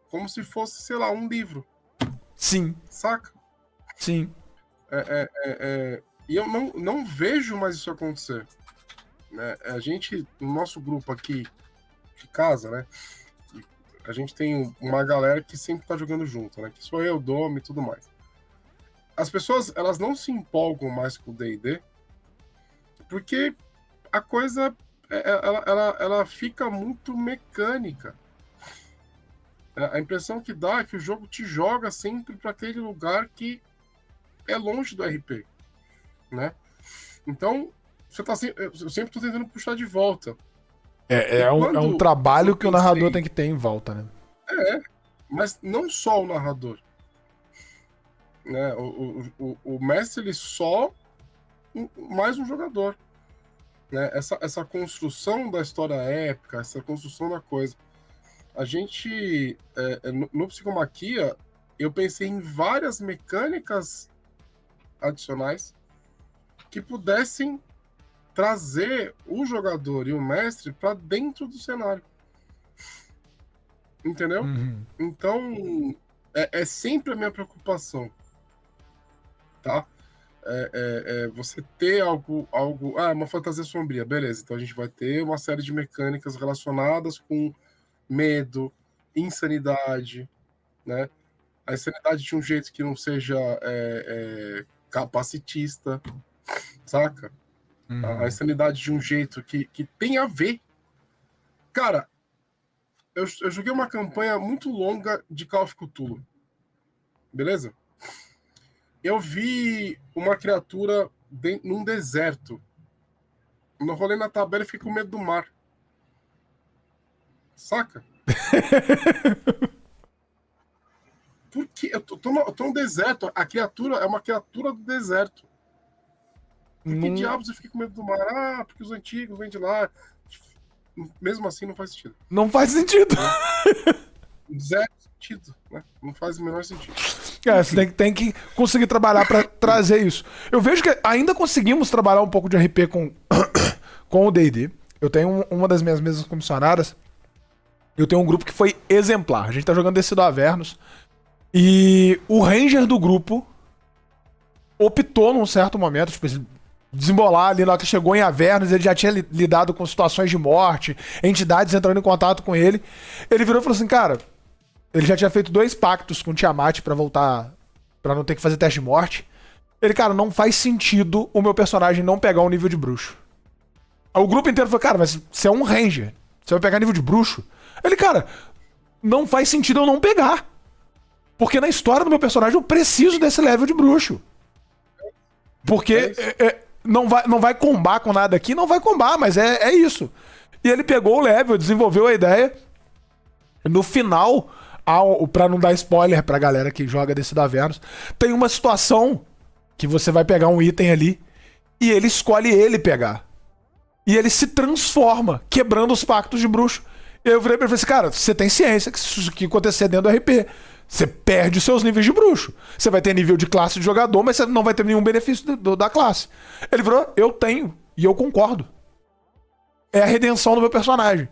como se fosse, sei lá, um livro. Sim. Saca? Sim. E eu não vejo mais isso acontecer. Né? A gente, no nosso grupo aqui de casa, né? A gente tem uma galera que sempre tá jogando junto, né? Que sou eu, Domi e tudo mais. As pessoas, elas não se empolgam mais com o D&D porque a coisa, ela fica muito mecânica. A impressão que dá é que o jogo te joga sempre para aquele lugar que é longe do RP, né? Então, eu sempre tô tentando puxar de volta. É um trabalho que o narrador tem que ter em volta, né? Mas não só o narrador. Né? O mestre, ele só mais um jogador. Né? Essa construção da história épica, essa construção da coisa. A gente, no Psicomaquia, eu pensei em várias mecânicas adicionais que pudessem trazer o jogador e o mestre para dentro do cenário. Entendeu? Uhum. Então, é sempre a minha preocupação. Tá? Você ter algo... uma fantasia sombria. Beleza, então a gente vai ter uma série de mecânicas relacionadas com medo, insanidade, né? A insanidade de um jeito que não seja capacitista, saca? Uhum. A insanidade de um jeito que tem a ver. Cara, eu joguei uma campanha muito longa de Call of Cthulhu. Beleza? Eu vi uma criatura num deserto. Eu rolei na tabela e fiquei com medo do mar. Saca? Porque eu tô no deserto. A criatura é uma criatura do deserto. Por que diabos eu fiquei com medo do mar? Porque os antigos vêm de lá. Mesmo assim, não faz sentido. Não faz sentido. Zero sentido, né? Não faz o menor sentido. Você tem que conseguir trabalhar pra trazer isso. Eu vejo que ainda conseguimos trabalhar um pouco de RP com o D&D. Eu tenho uma das minhas mesas comissionadas. Eu tenho um grupo que foi exemplar. A gente tá jogando Descido a Avernus. E o ranger do grupo optou num certo momento, tipo, desembolar ali na hora que chegou em Avernus, ele já tinha lidado com situações de morte, entidades entrando em contato com ele. Ele virou e falou assim, cara, ele já tinha feito 2 pactos com o Tiamat pra voltar, pra não ter que fazer teste de morte. Ele, cara, não faz sentido o meu personagem não pegar um nível de bruxo. Aí o grupo inteiro falou, cara, mas você é um ranger, você vai pegar nível de bruxo? Ele, cara, não faz sentido eu não pegar. Porque na história do meu personagem eu preciso desse level de bruxo. Porque não vai combar com nada aqui, não vai combar, mas é isso. E ele pegou o level, desenvolveu a ideia. No final, pra não dar spoiler pra galera que joga Descido a Avernus, tem uma situação que você vai pegar um item ali E ele escolhe ele pegar. E ele se transforma, quebrando os pactos de bruxo. Eu virei pra ele e falei assim, cara, você tem ciência que isso aqui acontecer dentro do RP. Você perde os seus níveis de bruxo. Você vai ter nível de classe de jogador, mas você não vai ter nenhum benefício da classe. Ele falou, eu tenho, e eu concordo. É a redenção do meu personagem.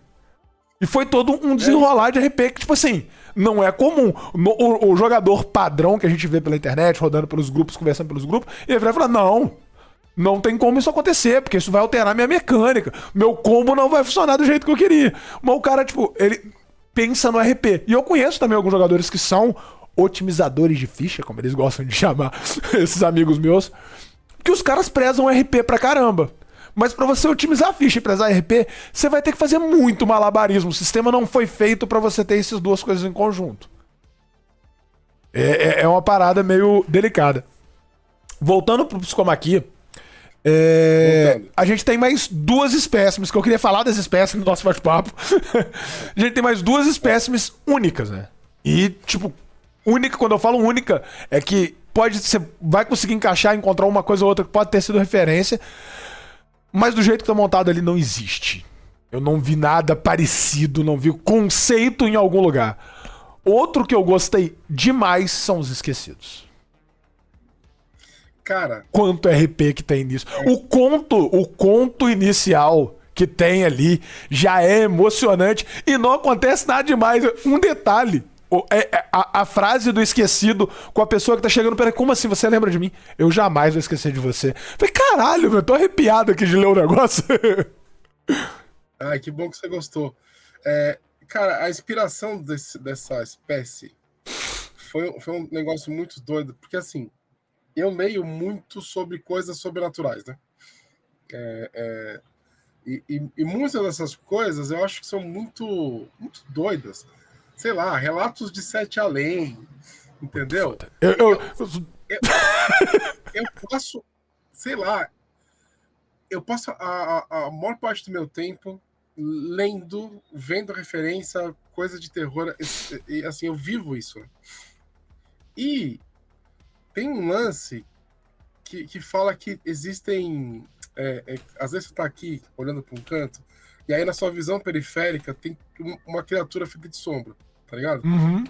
E foi todo um desenrolar de RP que, tipo assim, não é comum. O jogador padrão que a gente vê pela internet, rodando pelos grupos, conversando pelos grupos, ele vai falar, não tem como isso acontecer, porque isso vai alterar minha mecânica. Meu combo não vai funcionar do jeito que eu queria. Mas o cara, tipo, ele pensa no RP. E eu conheço também alguns jogadores que são otimizadores de ficha, como eles gostam de chamar esses amigos meus, que os caras prezam RP pra caramba. Mas pra você otimizar a ficha e prezar RP, você vai ter que fazer muito malabarismo. O sistema não foi feito pra você ter essas duas coisas em conjunto. É uma parada meio delicada. Voltando pro Psicomaquia, a gente tem mais 2 espécimes, que eu queria falar das espécimes no nosso bate-papo. A gente tem mais 2 espécimes únicas, né? E, tipo, única, quando eu falo única, é que você vai conseguir encontrar uma coisa ou outra que pode ter sido referência, mas do jeito que tá montado ali não existe. Eu não vi nada parecido, não vi conceito em algum lugar. Outro que eu gostei demais são os Esquecidos. Cara, quanto RP que tem nisso. O conto inicial que tem ali já é emocionante e não acontece nada demais. Um detalhe, a frase do Esquecido com a pessoa que tá chegando, peraí, como assim você lembra de mim? Eu jamais vou esquecer de você. Falei, caralho, eu tô arrepiado aqui de ler o negócio. Ai, que bom que você gostou. Cara, a inspiração dessa espécie foi um negócio muito doido, porque assim, eu leio muito sobre coisas sobrenaturais, né? E muitas dessas coisas eu acho que são muito, muito doidas. Sei lá, relatos de Sete Além, entendeu? Eu passo, sei lá, eu passo a maior parte do meu tempo lendo, vendo referência, coisa de terror, e assim, eu vivo isso. E tem um lance que fala que existem... às vezes você tá aqui, olhando para um canto, e aí na sua visão periférica tem uma criatura feita de sombra, tá ligado? Uhum.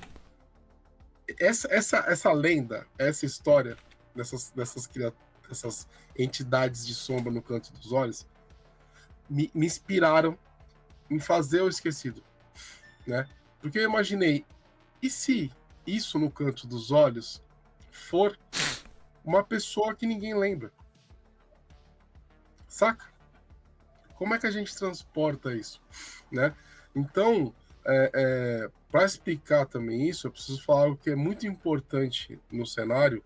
Essa lenda, essa história dessas entidades de sombra no canto dos olhos, me inspiraram em fazer o Esquecido, né? Porque eu imaginei, e se isso no canto dos olhos for uma pessoa que ninguém lembra? Saca? Como é que a gente transporta isso, né? Então, para explicar também isso, eu preciso falar algo que é muito importante no cenário,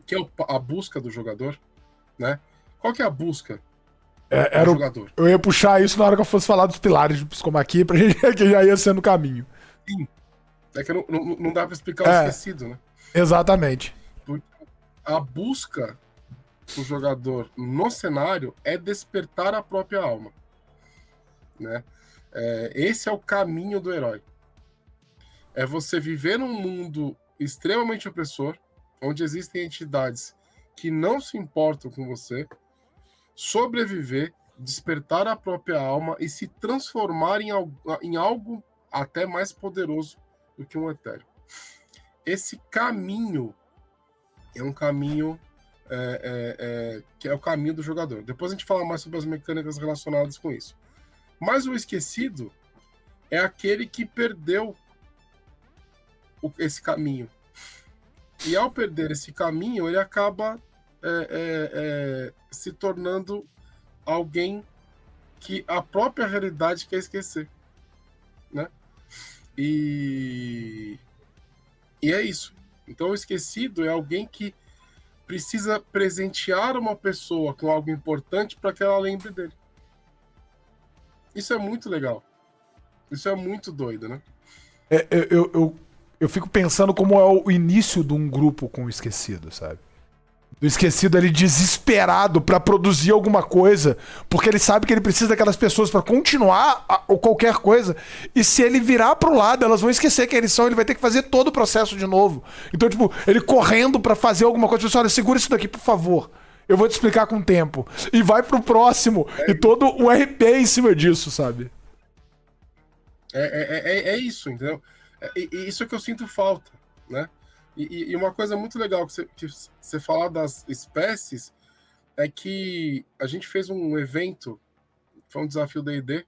que é a busca do jogador, né? Qual que é a busca do jogador? Eu ia puxar isso na hora que eu fosse falar dos pilares de Psicomaquia, pra gente que já ia ser no caminho. Sim. É que não dá para explicar o Esquecido, né? Exatamente. Porque a busca do jogador no cenário é despertar a própria alma, né? Esse é o caminho do herói. É você viver num mundo extremamente opressor, onde existem entidades que não se importam com você, sobreviver, despertar a própria alma e se transformar em algo até mais poderoso do que um etéreo. Esse caminho é um caminho que é o caminho do jogador. Depois a gente fala mais sobre as mecânicas relacionadas com isso. Mas o Esquecido é aquele que perdeu esse caminho. E ao perder esse caminho, ele acaba se tornando alguém que a própria realidade quer esquecer, né? E é isso. Então o Esquecido é alguém que precisa presentear uma pessoa com algo importante para que ela lembre dele. Isso é muito legal. Isso é muito doido, né? Eu fico pensando como é o início de um grupo com o Esquecido, sabe? Do Esquecido ali desesperado pra produzir alguma coisa, porque ele sabe que ele precisa daquelas pessoas pra continuar ou qualquer coisa, e se ele virar pro lado, elas vão esquecer quem eles são, ele vai ter que fazer todo o processo de novo. Então, tipo, ele correndo pra fazer alguma coisa, olha, segura isso daqui, por favor. Eu vou te explicar com o tempo. E vai pro próximo. E todo o RP em cima disso, sabe? É isso, entendeu? Isso é que eu sinto falta, né? E uma coisa muito legal que você falar das espécies é que a gente fez um evento, foi um desafio D&D,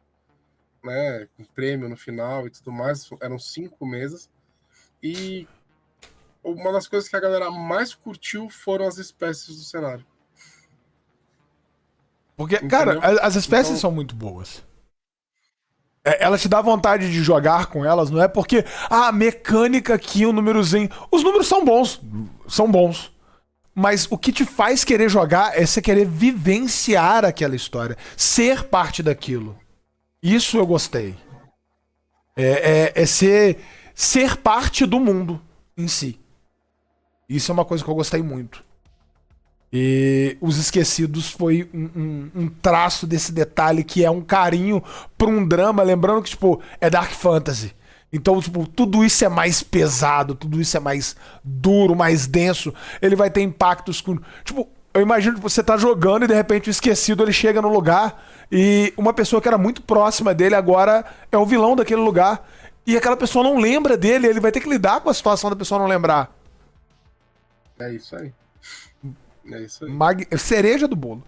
né? Com prêmio no final e tudo mais. Eram 5 mesas. E uma das coisas que a galera mais curtiu foram as espécies do cenário. Porque, Entendeu? cara, as espécies Então- são muito boas. Ela te dá vontade de jogar com elas, não é porque, mecânica aqui, o númerozinho. Os números são bons. São bons. Mas o que te faz querer jogar é você querer vivenciar aquela história. Ser parte daquilo. Isso eu gostei. É ser parte do mundo em si. Isso é uma coisa que eu gostei muito. E Os Esquecidos foi um traço desse detalhe que é um carinho pra um drama, lembrando que, tipo, é Dark Fantasy. Então, tipo, tudo isso é mais pesado, tudo isso é mais duro, mais denso. Ele vai ter impactos com... Tipo, eu imagino que você tá jogando e de repente o Esquecido ele chega no lugar e uma pessoa que era muito próxima dele agora é o vilão daquele lugar. E aquela pessoa não lembra dele, ele vai ter que lidar com a situação da pessoa não lembrar. É isso aí. É isso aí. Cereja do bolo.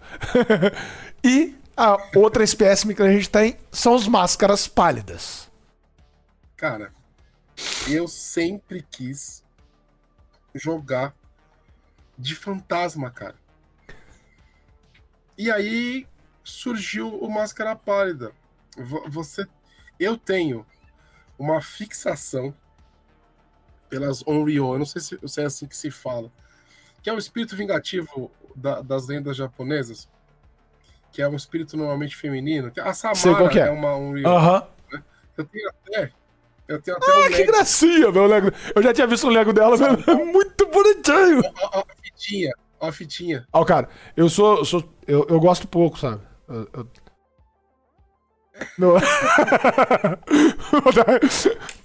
E a outra espécime que a gente tem são os máscaras pálidas. Cara, eu sempre quis jogar de fantasma, cara. E aí surgiu o Máscara Pálida. Eu tenho uma fixação pelas Onryo, eu não sei se é assim que se fala, que é o espírito vingativo das lendas japonesas, que é um espírito normalmente feminino. A Sei Samara qual que é. uma Onryo. Aham. Eu tenho até um Que Lego. gracinha, meu Lego. Eu já tinha visto o Lego dela, velho. É muito bonitinho. Ó a fitinha. Ó, cara, eu gosto pouco, sabe? Meu...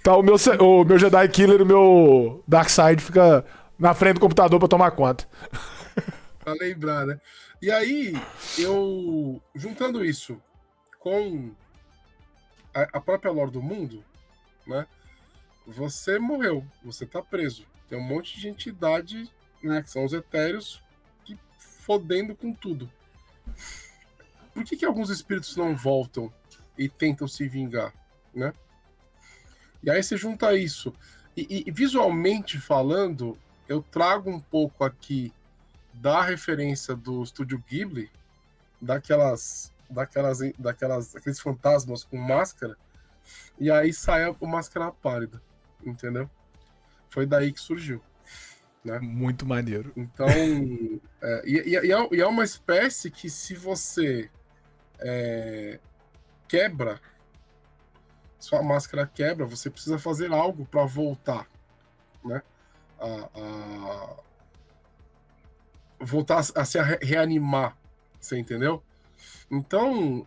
tá, o meu Jedi Killer e o meu Darkseid fica na frente do computador pra tomar conta. Pra lembrar, né? E aí, eu juntando isso com a própria lore do mundo, né? Você morreu, você tá preso. Tem um monte de entidade, né? Que são os etéreos, que fodendo com tudo. Por que alguns espíritos não voltam e tentam se vingar, né? E aí você junta isso. E visualmente falando, eu trago um pouco aqui da referência do Estúdio Ghibli, daqueles fantasmas com máscara, e aí sai o Máscara Pálida, entendeu? Foi daí que surgiu, né? Muito maneiro. Então, é uma espécie que se você quebra, sua máscara quebra, você precisa fazer algo para voltar, né? Voltar a se reanimar, você entendeu? Então,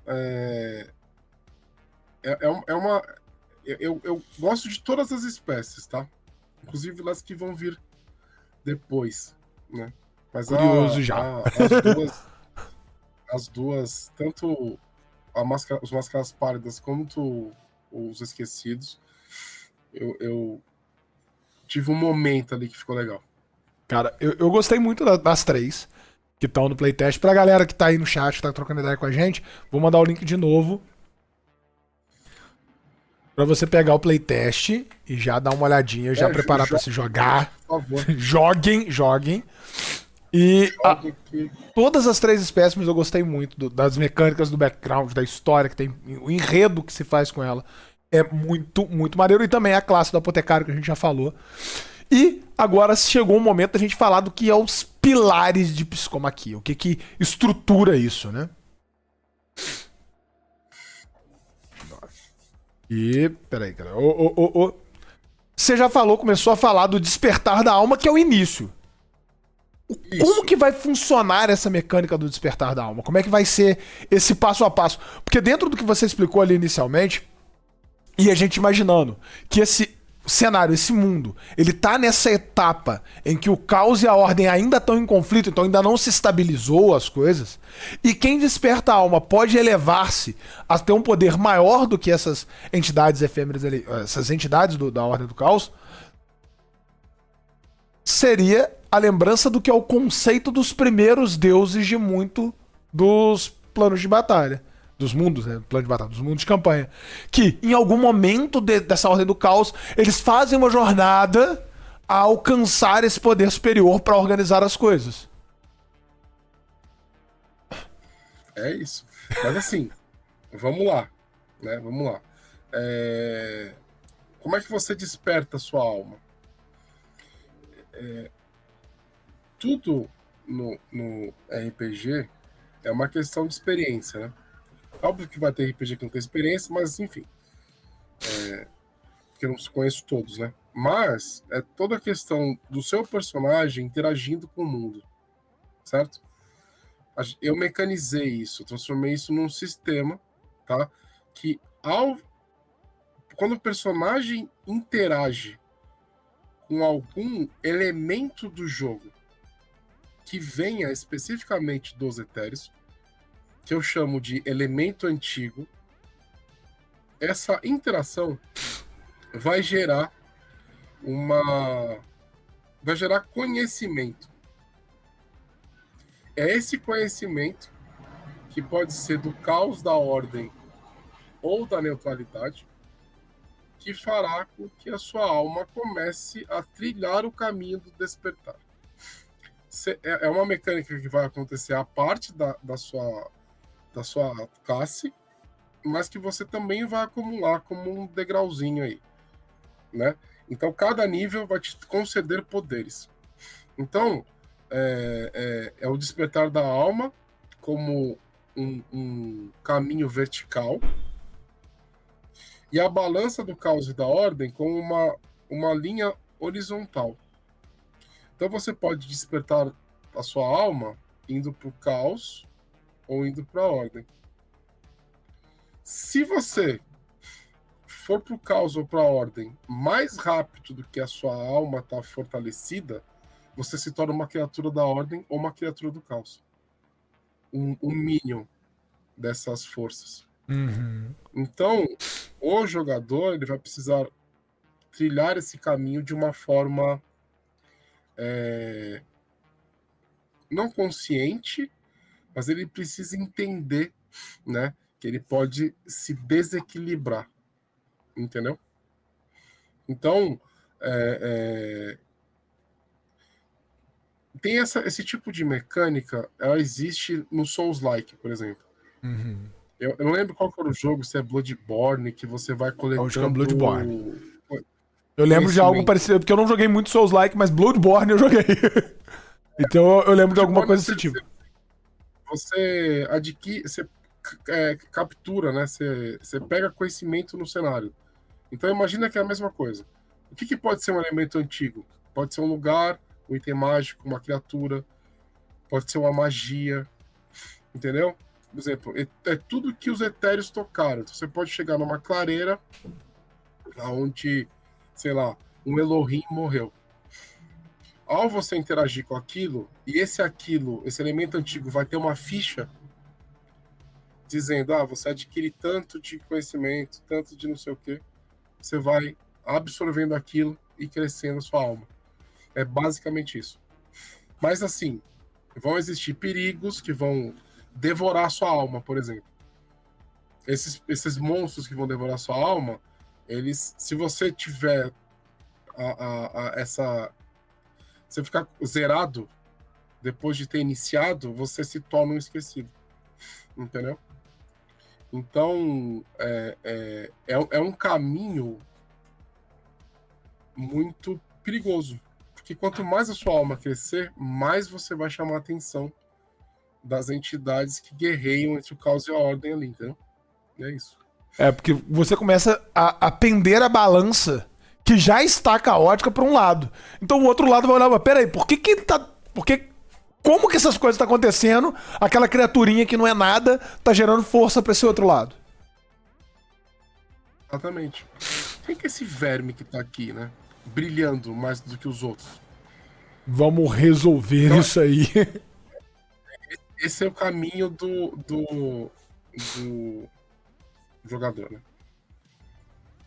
eu gosto de todas as espécies, tá? Inclusive as que vão vir depois, né? Mas Curioso já. As duas, tanto os Máscaras Pálidas quanto os Esquecidos, eu tive um momento ali que ficou legal. Cara, eu gostei muito das três que estão no playtest. Pra galera que tá aí no chat, tá trocando ideia com a gente, vou mandar o link de novo pra você pegar o playtest e já dar uma olhadinha, já preparar pra se jogar. Por favor. Joguem. E todas as três espécimes eu gostei muito das mecânicas, do background, da história que tem, o enredo que se faz com ela. É muito, muito maneiro. E também a classe do apotecário que a gente já falou. E agora chegou o momento da gente falar do que é os pilares de Psicomaquia. O que estrutura isso, né? E... Peraí, cara. Você já começou a falar do despertar da alma, que é o início. Isso. Como que vai funcionar essa mecânica do despertar da alma? Como é que vai ser esse passo a passo? Porque dentro do que você explicou ali inicialmente, e a gente imaginando que cenário, esse mundo, ele tá nessa etapa em que o caos e a ordem ainda estão em conflito, então ainda não se estabilizou as coisas, e quem desperta a alma pode elevar-se a ter um poder maior do que essas entidades efêmeras ali, essas entidades da ordem do caos, seria a lembrança do que é o conceito dos primeiros deuses de muito dos planos de batalha. Dos mundos, né? Plano de batalha, dos mundos de campanha. Que, em algum momento dessa ordem do caos, eles fazem uma jornada a alcançar esse poder superior para organizar as coisas. É isso. Mas assim, vamos lá. Né? Vamos lá. Como é que você desperta a sua alma? Tudo no RPG é uma questão de experiência, né? Óbvio que vai ter RPG que não tem experiência, mas enfim. Porque eu não conheço todos, né? Mas é toda a questão do seu personagem interagindo com o mundo, certo? Eu mecanizei isso, transformei isso num sistema, tá? Que quando o personagem interage com algum elemento do jogo que venha especificamente dos etéreos, que eu chamo de elemento antigo, essa interação vai gerar conhecimento. É esse conhecimento que pode ser do caos, da ordem ou da neutralidade que fará com que a sua alma comece a trilhar o caminho do despertar. É uma mecânica que vai acontecer a parte da sua classe, mas que você também vai acumular como um degrauzinho aí, né? Então, cada nível vai te conceder poderes. Então, é o despertar da alma como um caminho vertical e a balança do caos e da ordem como uma linha horizontal. Então, você pode despertar a sua alma indo para o caos ou indo para a ordem. Se você for para o caos ou para a ordem mais rápido do que a sua alma está fortalecida, você se torna uma criatura da ordem ou uma criatura do caos. Um minion dessas forças. Uhum. Então, o jogador ele vai precisar trilhar esse caminho de uma forma não consciente, mas ele precisa entender, né, que ele pode se desequilibrar, entendeu? Então, tem esse tipo de mecânica, ela existe no Souls-like, por exemplo. Uhum. Eu não lembro qual que era o jogo, se é Bloodborne, que você vai coletando... Eu jogo Bloodborne. Eu lembro de algo parecido, porque eu não joguei muito Souls-like, mas Bloodborne eu joguei. Então eu lembro de alguma coisa desse tipo. Você adquire, você captura, né? Você pega conhecimento no cenário. Então imagina que é a mesma coisa. O que pode ser um elemento antigo? Pode ser um lugar, um item mágico, uma criatura, pode ser uma magia, entendeu? Por exemplo, é tudo que os etéreos tocaram. Então, você pode chegar numa clareira onde, sei lá, um Elohim morreu. Ao você interagir com aquilo, e esse elemento antigo vai ter uma ficha dizendo, você adquire tanto de conhecimento, tanto de não sei o quê, você vai absorvendo aquilo e crescendo a sua alma. É basicamente isso. Mas assim, vão existir perigos que vão devorar a sua alma, por exemplo. Esses monstros que vão devorar a sua alma, se você tiver você ficar zerado depois de ter iniciado, você se torna um esquecido. Entendeu? Então, é um caminho muito perigoso. Porque quanto mais a sua alma crescer, mais você vai chamar a atenção das entidades que guerreiam entre o caos e a ordem ali, entendeu? E é isso. Porque você começa a pender a balança que já está caótica para um lado. Então o outro lado vai olhar, mas peraí, como que essas coisas estão acontecendo? Aquela criaturinha que não é nada tá gerando força para esse outro lado. Exatamente. Quem que é esse verme que tá aqui, né? Brilhando mais do que os outros. Vamos resolver Então, isso aí. esse é o caminho do jogador, né?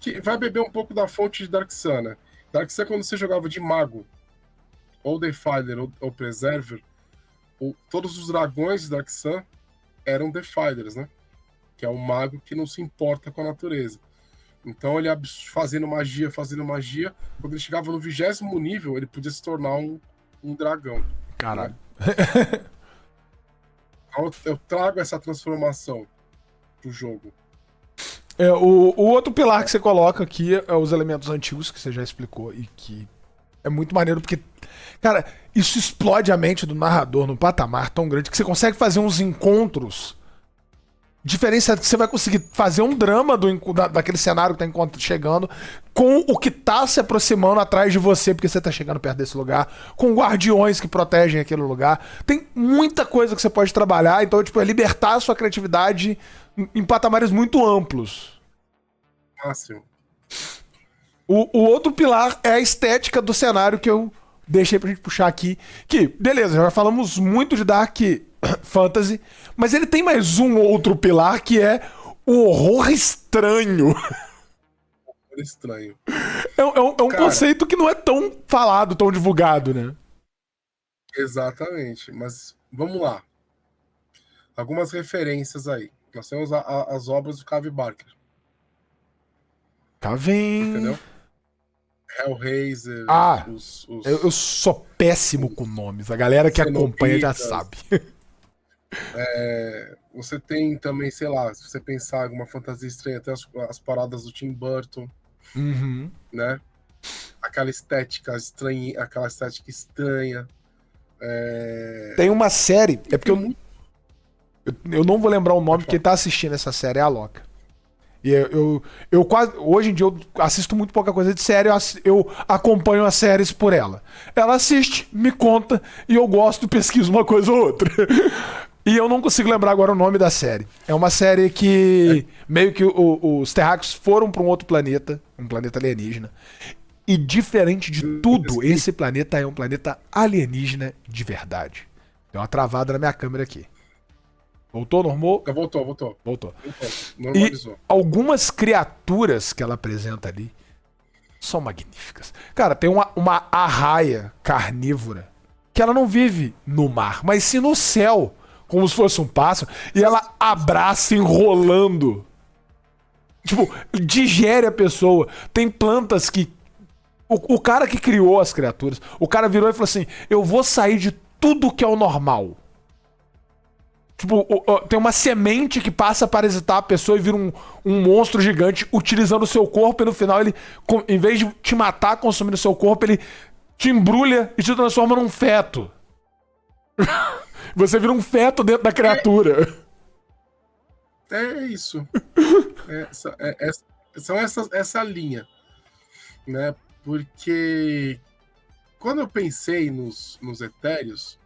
Que vai beber um pouco da fonte de Dark Sun, né? Dark Sun, quando você jogava de mago, ou Defiler, ou Preserver, todos os dragões de Dark Sun eram Defilers, né? Que é um mago que não se importa com a natureza. Então ele fazendo magia, quando ele chegava no 20º nível, ele podia se tornar um dragão. Caralho. Né? Então eu trago essa transformação pro jogo. O outro pilar que você coloca aqui é os elementos antigos, que você já explicou, e que é muito maneiro, porque, cara, isso explode a mente do narrador num patamar tão grande que você consegue fazer uns encontros diferenciados, que você vai conseguir fazer um drama daquele cenário que tá chegando com o que tá se aproximando atrás de você, porque você tá chegando perto desse lugar, com guardiões que protegem aquele lugar. Tem muita coisa que você pode trabalhar, então, tipo, é libertar a sua criatividade em patamares muito amplos. Máximo. O outro pilar é a estética do cenário que eu deixei pra gente puxar aqui. Que, beleza, já falamos muito de Dark Fantasy, mas ele tem mais um outro pilar que é o horror estranho. Estranho. É um conceito que não é tão falado, tão divulgado, né? Exatamente. Mas vamos lá. Algumas referências aí. Nós temos as obras do Clive Barker. Cá vem. Entendeu? Hellraiser. Ah, eu sou péssimo com nomes. A galera que acompanha já sabe. Você tem também, sei lá, se você pensar alguma fantasia estranha, tem as paradas do Tim Burton, né? Aquela estética estranha. Tem uma série, é porque eu não vou lembrar o nome, porque tá assistindo essa série, é a Loca. E eu quase. Hoje em dia eu assisto muito pouca coisa de série, eu acompanho as séries por ela. Ela assiste, me conta, e eu gosto, pesquiso uma coisa ou outra. E eu não consigo lembrar agora o nome da série. É uma série que meio que os terráqueos foram para um outro planeta, um planeta alienígena. E diferente de tudo, esse planeta é um planeta alienígena de verdade. Deu uma travada na minha câmera aqui. Voltou, normou? Voltou. Normalizou. E algumas criaturas que ela apresenta ali são magníficas. Cara, tem uma arraia carnívora que ela não vive no mar, mas sim no céu, como se fosse um pássaro, e ela abraça enrolando. Tipo, digere a pessoa. Tem plantas que... O cara que criou as criaturas, o cara virou e falou assim, eu vou sair de tudo que é o normal. Tipo, tem uma semente que passa a parasitar a pessoa e vira um monstro gigante utilizando o seu corpo, e no final ele, em vez de te matar consumindo o seu corpo, ele te embrulha e te transforma num feto. Você vira um feto dentro da criatura. É isso. São essa linha, né? Porque quando eu pensei nos etéreos,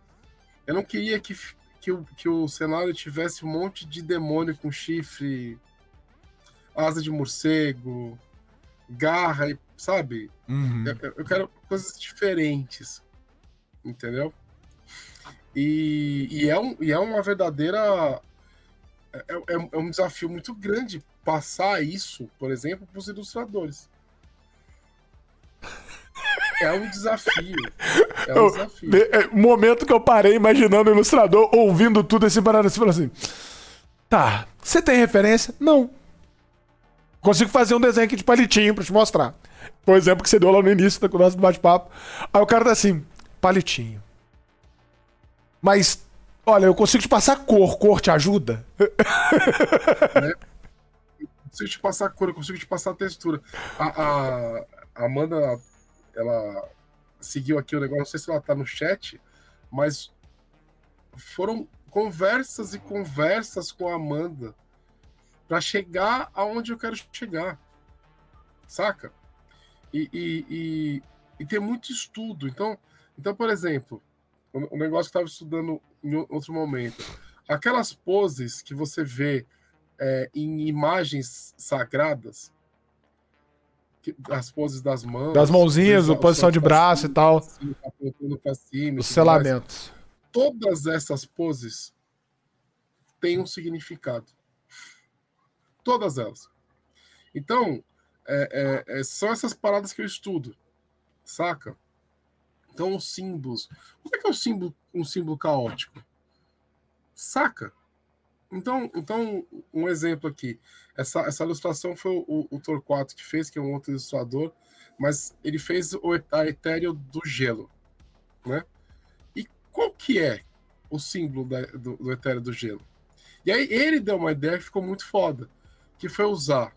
eu não queria que o cenário tivesse um monte de demônio com chifre, asa de morcego, garra, sabe? Eu quero coisas diferentes, entendeu? E é uma verdadeira... É um desafio muito grande passar isso, por exemplo, para os ilustradores. É um desafio. Momento que eu parei imaginando o ilustrador, ouvindo tudo esse parado assim, falando assim: tá, você tem referência? Não. Consigo fazer um desenho aqui de palitinho pra te mostrar. Por exemplo, que você deu lá no início da conversa do bate-papo. Aí o cara tá assim, palitinho. Mas, olha, eu consigo te passar cor. Cor te ajuda? Eu consigo te passar cor, eu consigo te passar textura. A Amanda, ela seguiu aqui o negócio, não sei se ela tá no chat, mas foram conversas e conversas com a Amanda para chegar aonde eu quero chegar, saca? E tem muito estudo. Então, por exemplo, o negócio que eu estava estudando em outro momento, aquelas poses que você vê em imagens sagradas, as poses das mãos. Das mãozinhas, a posição de braço e tal. Apontando pra cima, Os selamentos. Todas essas poses têm um significado. Todas elas. Então, são essas paradas que eu estudo, saca? Então, os símbolos. Como é que é um símbolo caótico? Saca? Então, um exemplo aqui. Essa ilustração foi o Torquato que fez, que é um outro ilustrador, mas ele fez a etéreo do gelo, né? E qual que é o símbolo do etéreo do gelo? E aí ele deu uma ideia que ficou muito foda, que foi usar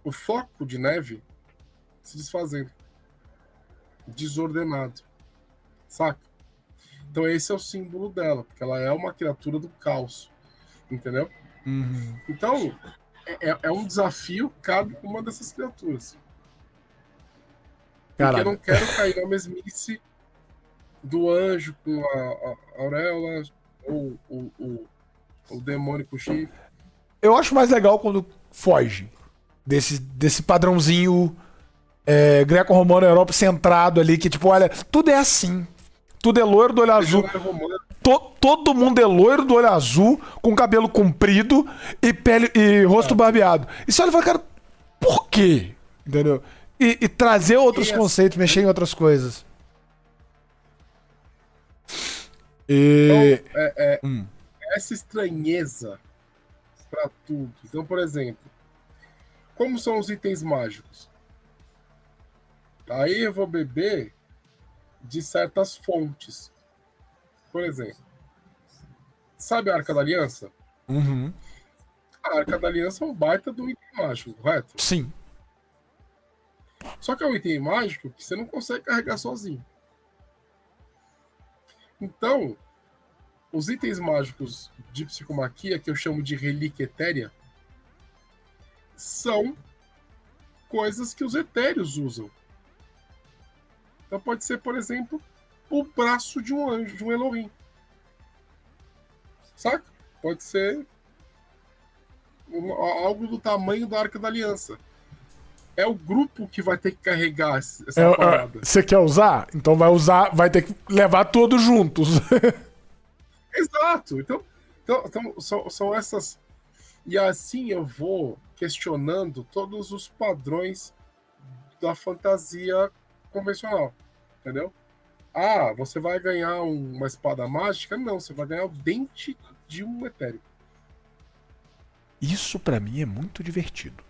o floco de neve se desfazendo, desordenado, saca? Então esse é o símbolo dela, porque ela é uma criatura do caos, entendeu? Uhum. Então é um desafio cada uma dessas criaturas. Porque Caralho. eu não quero cair na mesmice do anjo com a auréola ou o demônio com o chifre. Eu acho mais legal quando foge desse padrãozinho greco-romano, Europa centrado ali, que tipo, olha, tudo é assim. Tudo é loiro do olho azul. Todo mundo é loiro do olho azul, com cabelo comprido e rosto barbeado. E você olha e fala, cara, por quê? Entendeu? E trazer outros conceitos, mexer em outras coisas. Então, essa estranheza pra tudo. Então, por exemplo, como são os itens mágicos? Aí eu vou beber de certas fontes. Por exemplo, sabe a Arca da Aliança? Uhum. A Arca da Aliança é um baita do item mágico, correto? Sim. Só que é um item mágico que você não consegue carregar sozinho. Então, os itens mágicos de psicomaquia, que eu chamo de relíquia etérea, são coisas que os etéreos usam. Então pode ser, por exemplo, o braço de um anjo, de um Elohim. Saca? Pode ser algo do tamanho da Arca da Aliança. É o grupo que vai ter que carregar essa parada. Você quer usar? Então vai ter que levar todos juntos. Exato. Então são essas. E assim eu vou questionando todos os padrões da fantasia convencional. Entendeu? Ah, você vai ganhar uma espada mágica? Não, você vai ganhar o dente de um etéreo. Isso pra mim é muito divertido.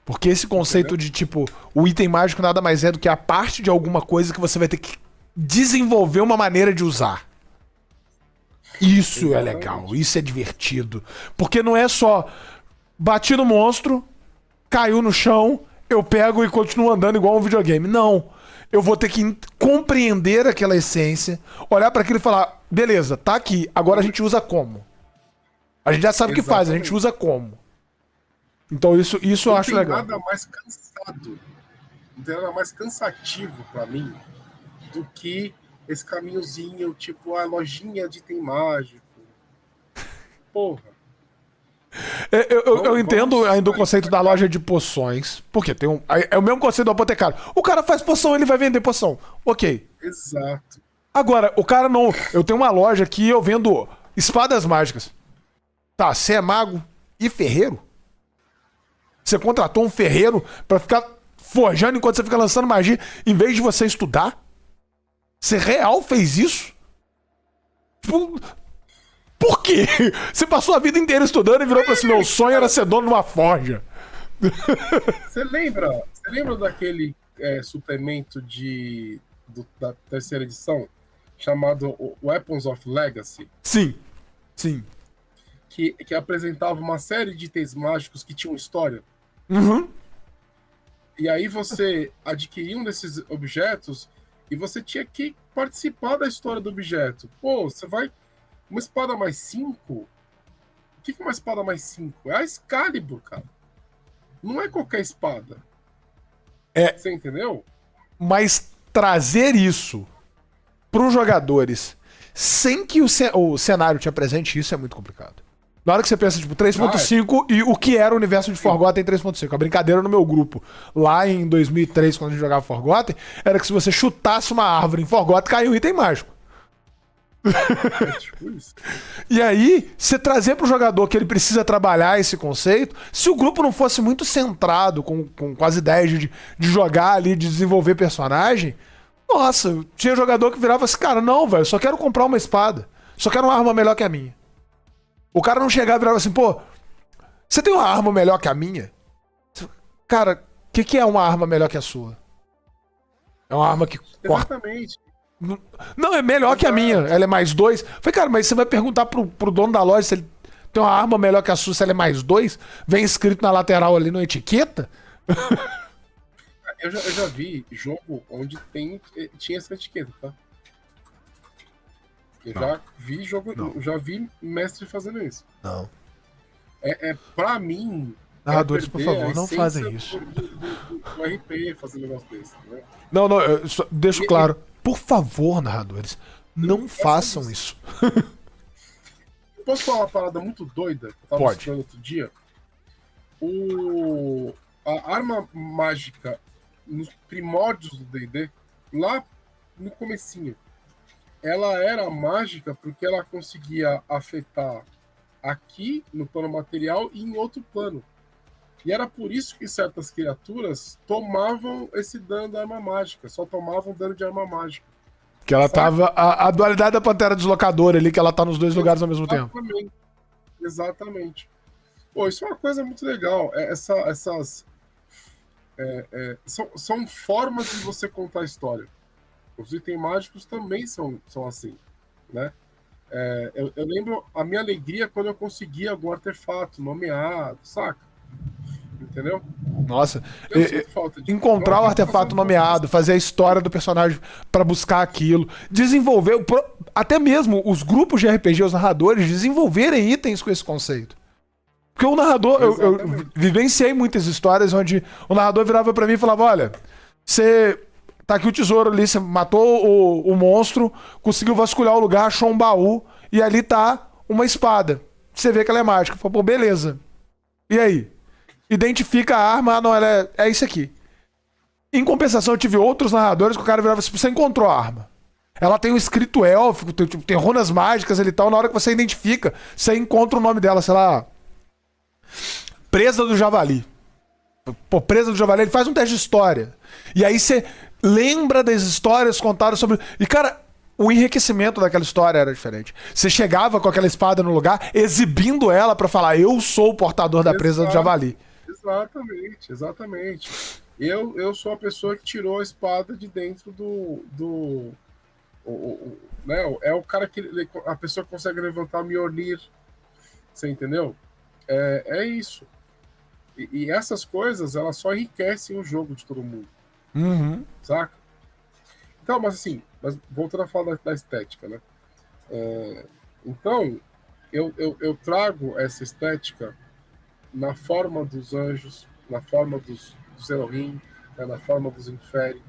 Porque esse conceito de, tipo, o item mágico nada mais é do que a parte de alguma coisa que você vai ter que desenvolver uma maneira de usar. Isso é legal, isso é divertido. Porque não é só bati no monstro, caiu no chão, eu pego e continuo andando igual um videogame. Não. Eu vou ter que compreender aquela essência, olhar pra aquilo e falar, beleza, tá aqui, agora a gente usa como? A gente já sabe o que faz, a gente usa como? Então isso eu acho legal. Não tem nada mais cansado, não tem nada mais cansativo pra mim do que esse caminhozinho, tipo a lojinha de item mágico. Porra. Eu entendo ainda o conceito da loja de poções, porque é o mesmo conceito do apotekário. O cara faz poção, ele vai vender poção. Ok. Exato. Agora, o cara não... Eu tenho uma loja que eu vendo espadas mágicas. Tá, você é mago e ferreiro? Você contratou um ferreiro pra ficar forjando enquanto você fica lançando magia, em vez de você estudar? Você real fez isso? Tipo, por quê? Você passou a vida inteira estudando e virou pra assim, meu sonho era ser dono de uma forja. Você lembra daquele suplemento da terceira edição chamado Weapons of Legacy? Sim, sim. Que apresentava uma série de itens mágicos que tinham história. Uhum. E aí você adquiria um desses objetos e você tinha que participar da história do objeto. Pô, você vai... Uma espada mais 5? O que é uma espada mais 5? É a Excalibur, cara. Não é qualquer espada. Você entendeu? Mas trazer isso pros jogadores sem que o cenário te apresente isso é muito complicado. Na hora que você pensa, tipo, 3.5 e o que era o universo de Forgotten em 3.5. A brincadeira no meu grupo, lá em 2003, quando a gente jogava Forgotten, era que se você chutasse uma árvore em Forgotten, caía um item mágico. É tipo isso. E aí, você trazer pro jogador que ele precisa trabalhar esse conceito, se o grupo não fosse muito centrado com as ideias de jogar ali, de desenvolver personagem, nossa, tinha jogador que virava assim, cara, não, velho, só quero comprar uma espada. Só quero uma arma melhor que a minha. O cara não chegava e virava assim, pô, você tem uma arma melhor que a minha? Cara, o que é uma arma melhor que a sua? É uma arma que corta. Exatamente. Não, é melhor que a minha. Ela é mais 2. Falei, cara, mas você vai perguntar pro dono da loja se ele tem uma arma melhor que a sua, se ela é mais 2? Vem escrito na lateral ali na etiqueta? Eu já vi jogo onde tinha essa etiqueta, tá? Já vi jogo, já vi mestre fazendo isso. Não. Pra mim. Narradores, por favor, não fazem isso. Do RP fazer um negócio desse, né? Não, deixo claro. Por favor, narradores, não façam isso. Posso falar uma parada muito doida? Que eu tava estudando outro dia. A arma mágica nos primórdios do D&D, lá no comecinho, ela era mágica porque ela conseguia afetar aqui no plano material e em outro plano. E era por isso que certas criaturas tomavam esse dano da arma mágica, só tomavam dano de arma mágica. Que ela tava. A dualidade da Pantera Deslocadora ali, que ela tá nos dois lugares ao mesmo tempo. Exatamente. Pô, isso é uma coisa muito legal. São formas de você contar a história. Os itens mágicos também são assim, né? Eu lembro a minha alegria quando eu conseguia algum artefato nomeado, saca? Entendeu? Nossa, encontrar o artefato nomeado, fazer a história do personagem pra buscar aquilo, desenvolver, até mesmo os grupos de RPG, os narradores, desenvolverem itens com esse conceito. Porque o narrador, eu vivenciei muitas histórias onde o narrador virava pra mim e falava, olha, você tá aqui o tesouro ali, você matou o monstro, conseguiu vasculhar o lugar, achou um baú, e ali tá uma espada. Você vê que ela é mágica. Falei, pô, beleza. E aí? Identifica a arma, não, ela é isso aqui. Em compensação, eu tive outros narradores que o cara virava assim, você encontrou a arma. Ela tem um escrito élfico, tem runas mágicas ali e tal, na hora que você identifica, você encontra o nome dela, sei lá, Presa do Javali. Pô, Presa do Javali, ele faz um teste de história. E aí você lembra das histórias contadas sobre... E, cara, o enriquecimento daquela história era diferente. Você chegava com aquela espada no lugar, exibindo ela pra falar, eu sou o portador da Presa do Javali. Exatamente. Eu sou a pessoa que tirou a espada de dentro né? É o cara que a pessoa consegue levantar Mjolnir. Você entendeu? É isso. E essas coisas, elas só enriquecem o jogo de todo mundo. Uhum. Saca? Então, mas voltando a falar da estética, né? Então, eu trago essa estética na forma dos anjos, na forma dos Elohim, né, na forma dos Inferi.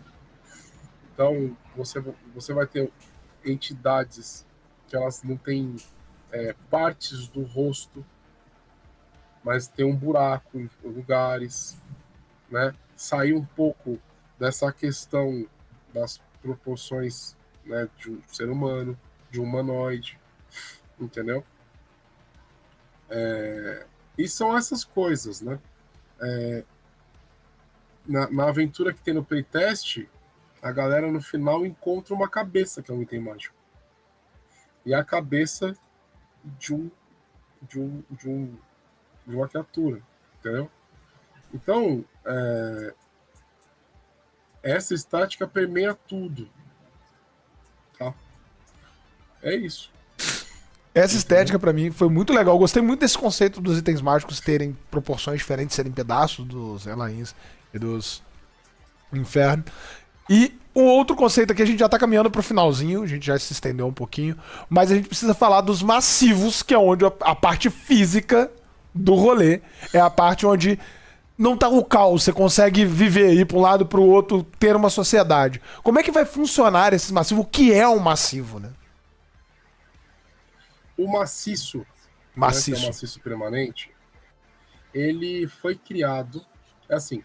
Então, você vai ter entidades que elas não têm partes do rosto, mas tem um buraco em lugares, né? Sair um pouco dessa questão das proporções, né, de um ser humano, de um humanoide, entendeu? E são essas coisas, né? Na aventura que tem no playtest, a galera no final encontra uma cabeça, que é um item mágico. E a cabeça de uma criatura, entendeu? Então, essa estática permeia tudo. Tá? É isso. Essa estética pra mim foi muito legal. Eu gostei muito desse conceito dos itens mágicos terem proporções diferentes, serem pedaços dos Elains e dos Inferno. E o outro conceito aqui, a gente já tá caminhando pro finalzinho, a gente já se estendeu um pouquinho, mas a gente precisa falar dos massivos, que é onde a parte física do rolê é a parte onde não tá o caos, você consegue viver, ir pra um lado pro outro, ter uma sociedade. Como é que vai funcionar esse massivo? O que é um massivo, né? O maciço né, que é o Maciço. maciço permanente, ele foi criado, é assim,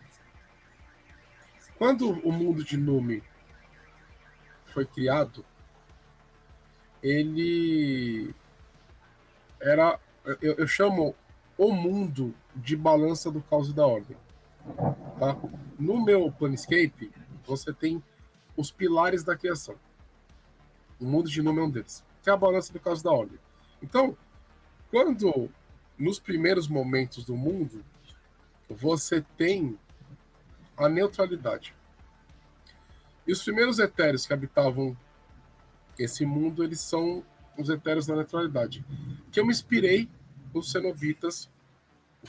quando o mundo de Númenor foi criado, ele era, eu chamo o mundo de balança do caos e da ordem, tá? No meu Planescape, você tem os pilares da criação. O mundo de Númenor é um deles, que é a balança do caos e da ordem. Então, quando nos primeiros momentos do mundo, você tem a neutralidade. E os primeiros etéreos que habitavam esse mundo, eles são os etéreos da neutralidade. Que eu me inspirei nos cenobitas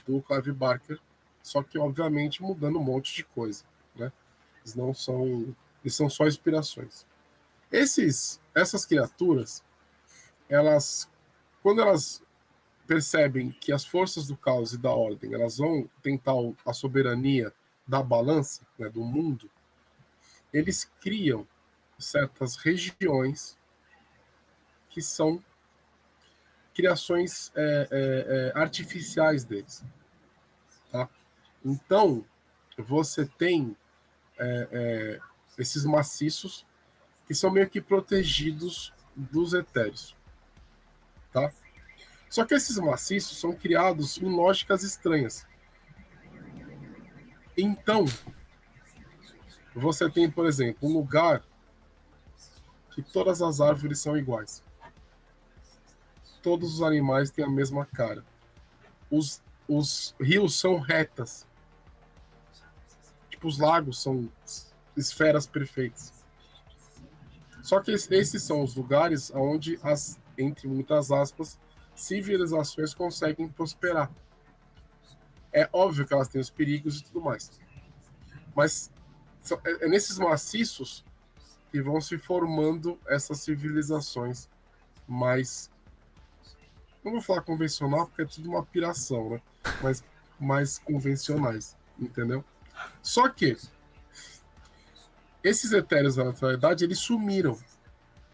do Clive Barker, só que, obviamente, mudando um monte de coisa, né? Eles não são... Eles são só inspirações. Essas criaturas, elas... Quando elas percebem que as forças do caos e da ordem, elas vão tentar a soberania da balança, né, do mundo, eles criam certas regiões que são criações artificiais deles. Tá? Então, você tem esses maciços que são meio que protegidos dos etéreos. Tá? Só que esses maciços são criados em lógicas estranhas. Então, você tem, por exemplo, um lugar que todas as árvores são iguais. Todos os animais têm a mesma cara. Os rios são retas. Tipo, os lagos são esferas perfeitas. Só que esses são os lugares onde, entre muitas aspas, civilizações conseguem prosperar. É óbvio que elas têm os perigos e tudo mais. Mas é nesses maciços que vão se formando essas civilizações mais... Não vou falar convencional, porque é tudo uma piração, né? Mas mais convencionais, entendeu? Só que esses etéreos da naturalidade, eles sumiram.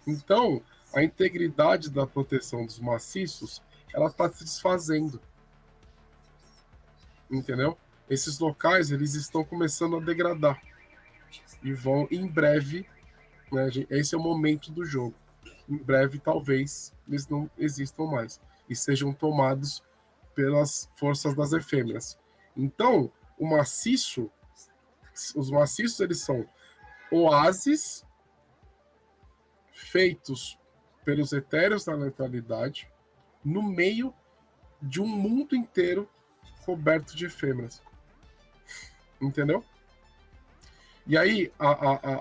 Então, a integridade da proteção dos maciços, ela está se desfazendo. Entendeu? Esses locais, eles estão começando a degradar. E vão, em breve, né, esse é o momento do jogo. Em breve, talvez, eles não existam mais. E sejam tomados pelas forças das efêmeras. Então, os maciços, eles são oásis feitos pelos etéreos da neutralidade no meio de um mundo inteiro coberto de efêmeras. Entendeu? E aí,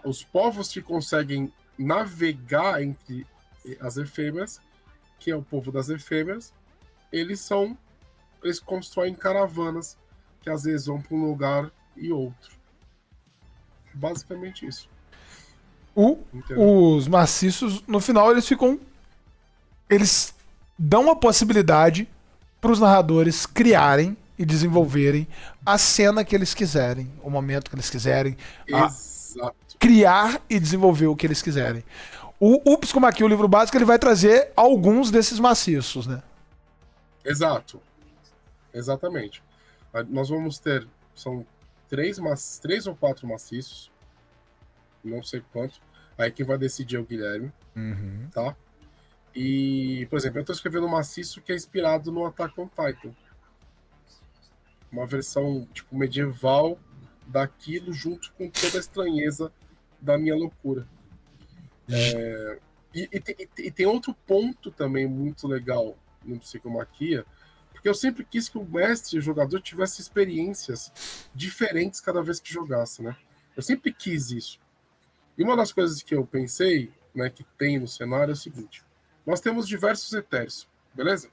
os povos que conseguem navegar entre as efêmeras, que é o povo das efêmeras, eles constroem caravanas que às vezes vão para um lugar e outro. Basicamente isso. Os maciços, no final, eles dão a possibilidade para os narradores criarem e desenvolverem a cena que eles quiserem, o momento que eles quiserem. Exato. Criar e desenvolver o que eles quiserem. O Psicomaqui, o livro básico, ele vai trazer alguns desses maciços, né? Exato. Exatamente. Nós vamos ter, são três ou quatro maciços, não sei quanto. Aí quem vai decidir é o Guilherme, tá? E, por exemplo, eu estou escrevendo um maciço que é inspirado no Attack on Titan. Uma versão, tipo, medieval daquilo, junto com toda a estranheza da minha loucura. E tem outro ponto também muito legal no Psicomaquia, porque eu sempre quis que o mestre e o jogador tivessem experiências diferentes cada vez que jogasse, né? Eu sempre quis isso. E uma das coisas que eu pensei, né, que tem no cenário é o seguinte: nós temos diversos etéreos, beleza?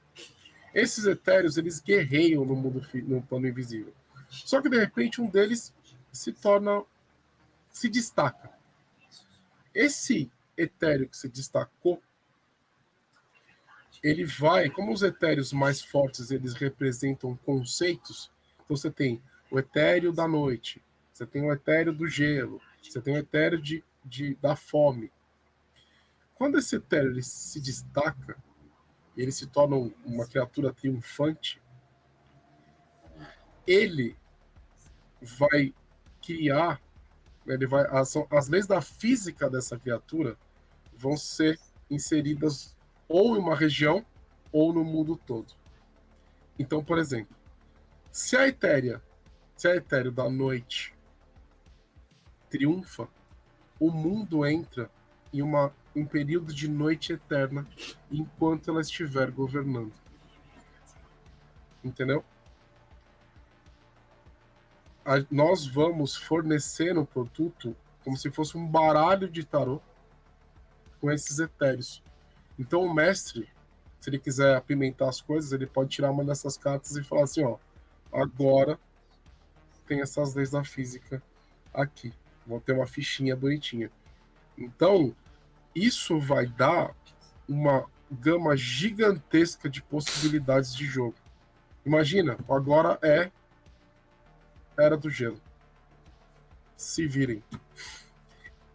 Esses etéreos, eles guerreiam no plano invisível. Só que de repente um deles se destaca. Esse etéreo que se destacou, ele vai, como os etéreos mais fortes, eles representam conceitos. Então você tem o etéreo da noite, você tem o etéreo do gelo, você tem o etéreo da fome. Quando esse etéreo ele se destaca, e ele se torna uma criatura triunfante, ele vai criar, as leis da física dessa criatura vão ser inseridas ou em uma região ou no mundo todo. Então, por exemplo, se a Etérea da noite triunfa, o mundo entra em um período de noite eterna enquanto ela estiver governando. Entendeu? Nós vamos fornecer um produto como se fosse um baralho de tarô com esses etéreos. Então o mestre, se ele quiser apimentar as coisas, ele pode tirar uma dessas cartas e falar assim, ó, agora tem essas leis da física aqui. Vão ter uma fichinha bonitinha. Então, isso vai dar uma gama gigantesca de possibilidades de jogo. Imagina, agora é Era do Gelo. Se virem.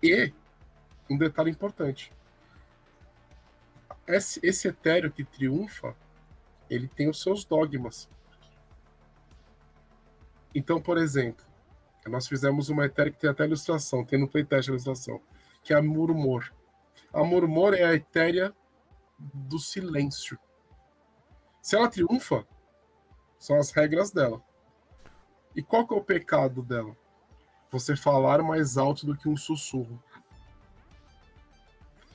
E um detalhe importante. Esse etéreo que triunfa, ele tem os seus dogmas. Então, por exemplo, nós fizemos uma etéreo que tem até ilustração, tem no playtest a ilustração, que é a Murmur. A Murmur é a etérea do silêncio. Se ela triunfa, são as regras dela. E qual que é o pecado dela? Você falar mais alto do que um sussurro.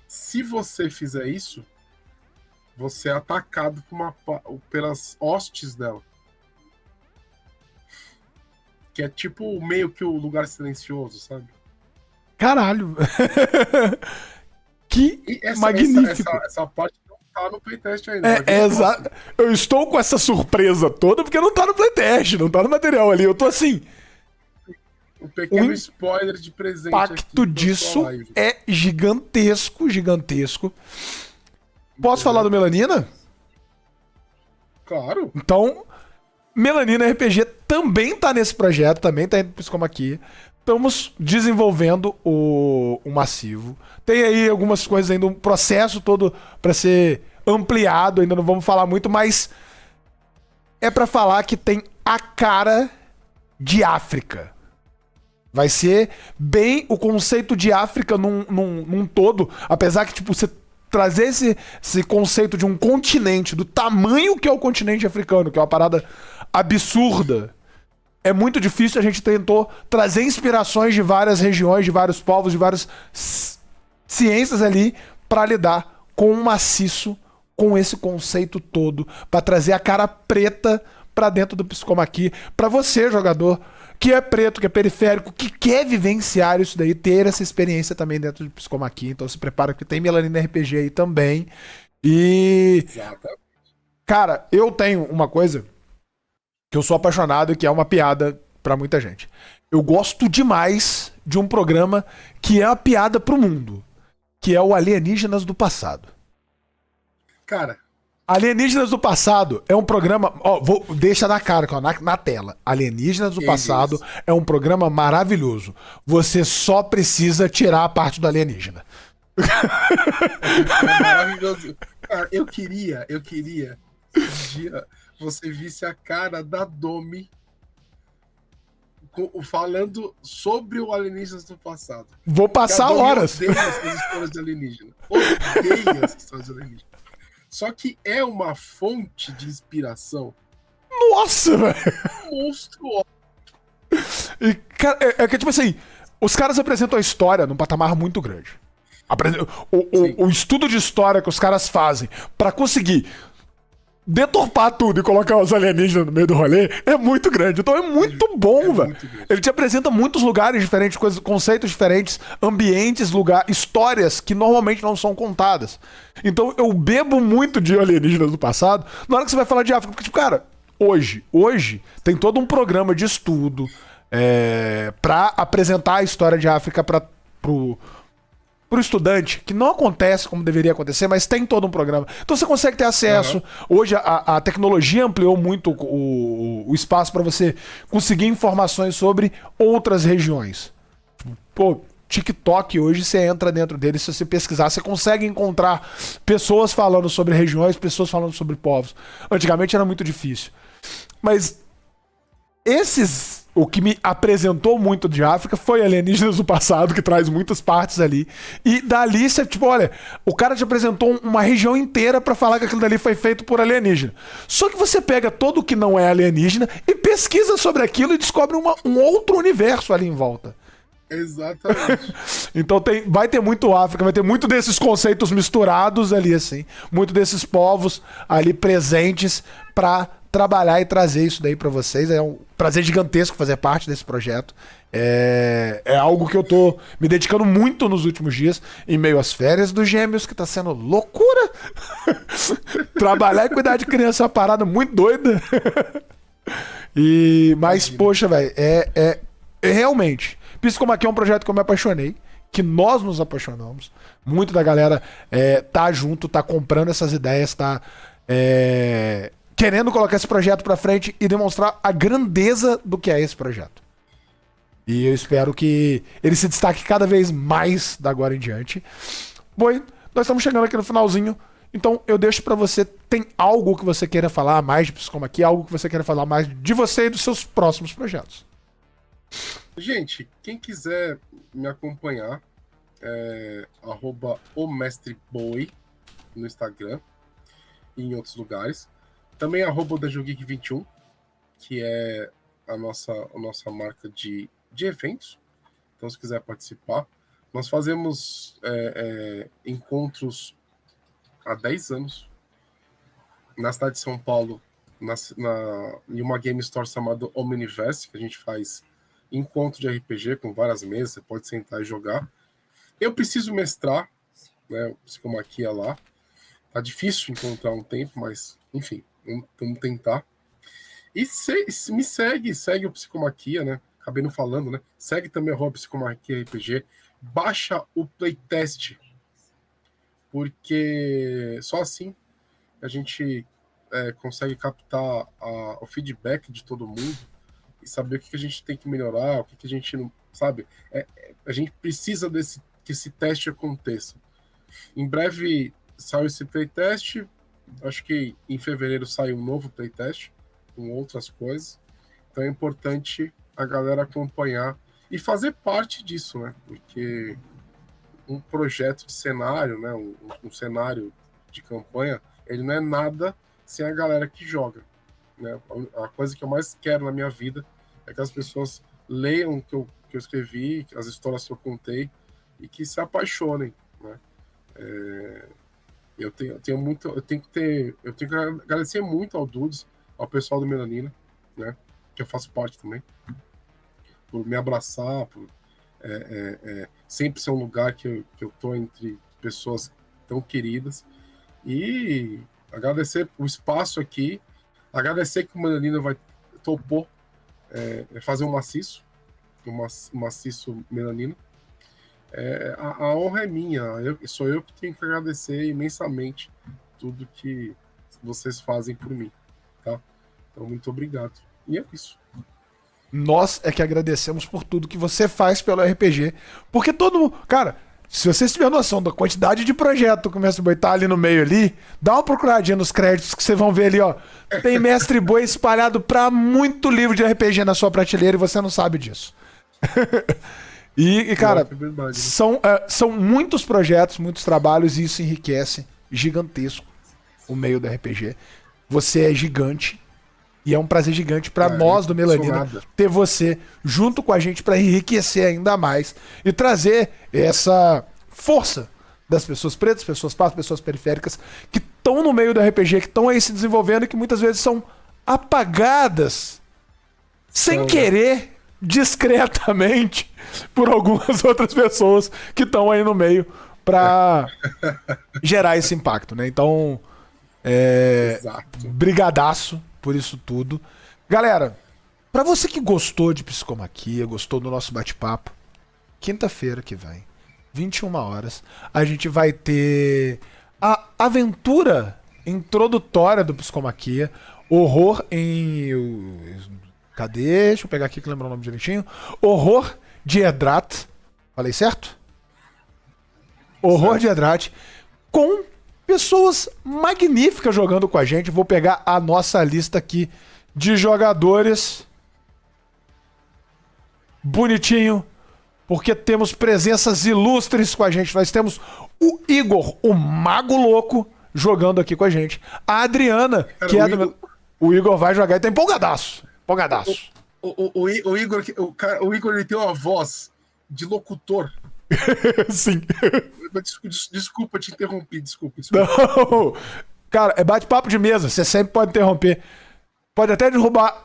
Se você fizer isso, você é atacado pelas hostes dela. Que é tipo meio que o lugar silencioso, sabe? Caralho! Que magnífico! Essa parte não tá no playtest ainda. Exato. Eu estou com essa surpresa toda porque não tá no playtest, não tá no material ali. Eu tô assim... Um pequeno spoiler de presente. O impacto disso é gigantesco, gigantesco. Posso falar do Melanina? Claro. Então, Melanina RPG também tá nesse projeto, também tá indo pro Psicoma aqui. Estamos desenvolvendo o massivo. Tem aí algumas coisas ainda, um processo todo para ser ampliado, ainda não vamos falar muito, mas é para falar que tem a cara de África. Vai ser bem o conceito de África num todo, apesar que tipo, você trazer esse conceito de um continente, do tamanho que é o continente africano, que é uma parada absurda, é muito difícil. A gente tentou trazer inspirações de várias regiões, de vários povos, de várias ciências ali para lidar com um maciço, com esse conceito todo, para trazer a cara preta para dentro do Psicoma aqui, para você, jogador, que é preto, que é periférico, que quer vivenciar isso daí, ter essa experiência também dentro do Psicoma aqui. Então se prepara que tem Melanina RPG aí também. E... Exatamente. Cara, eu tenho uma coisa que eu sou apaixonado e que é uma piada pra muita gente. Eu gosto demais de um programa que é uma piada pro mundo, que é o Alienígenas do Passado. Cara... Alienígenas do Passado é um programa... Ó, deixa na cara, na tela. Alienígenas do Passado é um programa maravilhoso. Você só precisa tirar a parte do alienígena. É maravilhoso. Cara, eu queria que um dia você visse a cara da Domi falando sobre o Alienígenas do Passado. Vou passar horas. Eu odeio essas histórias de alienígena. Odeio essas histórias de alienígena. Só que é uma fonte de inspiração. Nossa, velho! Monstruosa. E, cara, é que, tipo assim, os caras apresentam a história num patamar muito grande. O estudo de história que os caras fazem pra conseguir deturpar tudo e colocar os alienígenas no meio do rolê é muito grande. Então é muito bom, velho. Ele te apresenta muitos lugares diferentes, conceitos diferentes, ambientes, histórias que normalmente não são contadas. Então eu bebo muito de Alienígenas do Passado na hora que você vai falar de África. Porque, tipo, cara, hoje tem todo um programa de estudo pra apresentar a história de África pro estudante, que não acontece como deveria acontecer, mas tem todo um programa. Então você consegue ter acesso. Hoje a tecnologia ampliou muito o espaço para você conseguir informações sobre outras regiões. Pô, TikTok hoje, você entra dentro dele, se você pesquisar, você consegue encontrar pessoas falando sobre regiões, pessoas falando sobre povos. Antigamente era muito difícil. Mas o que me apresentou muito de África foi Alienígenas do Passado, que traz muitas partes ali. E dali você, tipo, olha, o cara te apresentou uma região inteira pra falar que aquilo dali foi feito por alienígena. Só que você pega todo o que não é alienígena e pesquisa sobre aquilo e descobre um outro universo ali em volta. Exatamente. Então vai ter muito África, vai ter muito desses conceitos misturados ali, assim. Muito desses povos ali presentes pra trabalhar e trazer isso daí pra vocês. É um prazer gigantesco fazer parte desse projeto. É algo que eu tô me dedicando muito nos últimos dias, em meio às férias dos Gêmeos, que tá sendo loucura. Trabalhar e cuidar de criança é uma parada muito doida. Mas, poxa, velho, realmente... Psicomaquia é um projeto que eu me apaixonei, que nós nos apaixonamos. Muito da galera tá junto, tá comprando essas ideias, tá querendo colocar esse projeto pra frente e demonstrar a grandeza do que é esse projeto. E eu espero que ele se destaque cada vez mais da agora em diante. Bom, nós estamos chegando aqui no finalzinho, então eu deixo pra você, tem algo que você queira falar mais de Psicomaquia, algo que você queira falar mais de você e dos seus próximos projetos. Gente, quem quiser me acompanhar, @omestreboy no Instagram e em outros lugares. Também @DejoGeek21, que é a nossa marca de eventos. Então, se quiser participar. Nós fazemos encontros há 10 anos na cidade de São Paulo, em uma game store chamada Omniverse, que a gente faz encontro de RPG com várias mesas, você pode sentar e jogar. Eu preciso mestrar, né, Psicomaquia lá. Tá difícil encontrar um tempo, mas enfim, vamos tentar. E me segue o Psicomaquia, né? Acabei não falando, né? Segue também o Psicomaquia RPG. Baixa o playtest, porque só assim a gente consegue captar o feedback de todo mundo e saber o que a gente tem que melhorar, o que a gente não sabe. A gente precisa que esse teste aconteça. Em breve sai esse playtest, acho que em fevereiro sai um novo playtest com outras coisas. Então é importante a galera acompanhar e fazer parte disso, né? Porque um projeto de cenário, né? Um cenário de campanha, ele não é nada sem a galera que joga, né? A coisa que eu mais quero na minha vida é que as pessoas leiam o que eu escrevi, as histórias que eu contei e que se apaixonem, né? Eu tenho que agradecer muito ao Dudes, ao pessoal do Melanina, né? Que eu faço parte também, por me abraçar, por sempre ser um lugar que eu tô entre pessoas tão queridas, e agradecer o espaço aqui, agradecer que o Melanina topou fazer um maciço Melanina. A honra é minha, sou eu que tenho que agradecer imensamente tudo que vocês fazem por mim, tá? Então, muito obrigado. E é isso. Nós é que agradecemos por tudo que você faz pelo RPG, porque cara, se vocês tiverem noção da quantidade de projeto que o Mestre Boi tá ali no meio ali, dá uma procuradinha nos créditos que vocês vão ver ali, ó. Tem Mestre Boi espalhado pra muito livro de RPG na sua prateleira e você não sabe disso. E cara, são muitos projetos, muitos trabalhos, e isso enriquece gigantesco o meio do RPG. Você é gigante e é um prazer gigante pra nós do Melanina ter você junto com a gente pra enriquecer ainda mais e trazer essa força das pessoas pretas, pessoas pardas, pessoas periféricas que estão no meio do RPG, que estão aí se desenvolvendo e que muitas vezes são apagadas sem querer, discretamente, por algumas outras pessoas que estão aí no meio pra gerar esse impacto, né? Então, brigadaço por isso tudo. Galera, pra você que gostou de Psicomaquia, gostou do nosso bate-papo, quinta-feira que vem, 21 horas, a gente vai ter a aventura introdutória do Psicomaquia, Horror em... Cadê? Deixa eu pegar aqui que lembrar o nome direitinho. Horror de Erdrat, Falei certo? Horror de Edrate. Com pessoas magníficas jogando com a gente. Vou pegar a nossa lista aqui de jogadores. Bonitinho. Porque temos presenças ilustres com a gente. Nós temos o Igor, o Mago Louco, jogando aqui com a gente. A Adriana, cara, que é do meu... O Igor vai jogar e tá empolgadaço. Empolgadaço. O Igor, o Igor ele tem uma voz de locutor. Sim. Desculpa, te interrompi, desculpa. Não. Cara, é bate-papo de mesa. Você sempre pode interromper. Pode até derrubar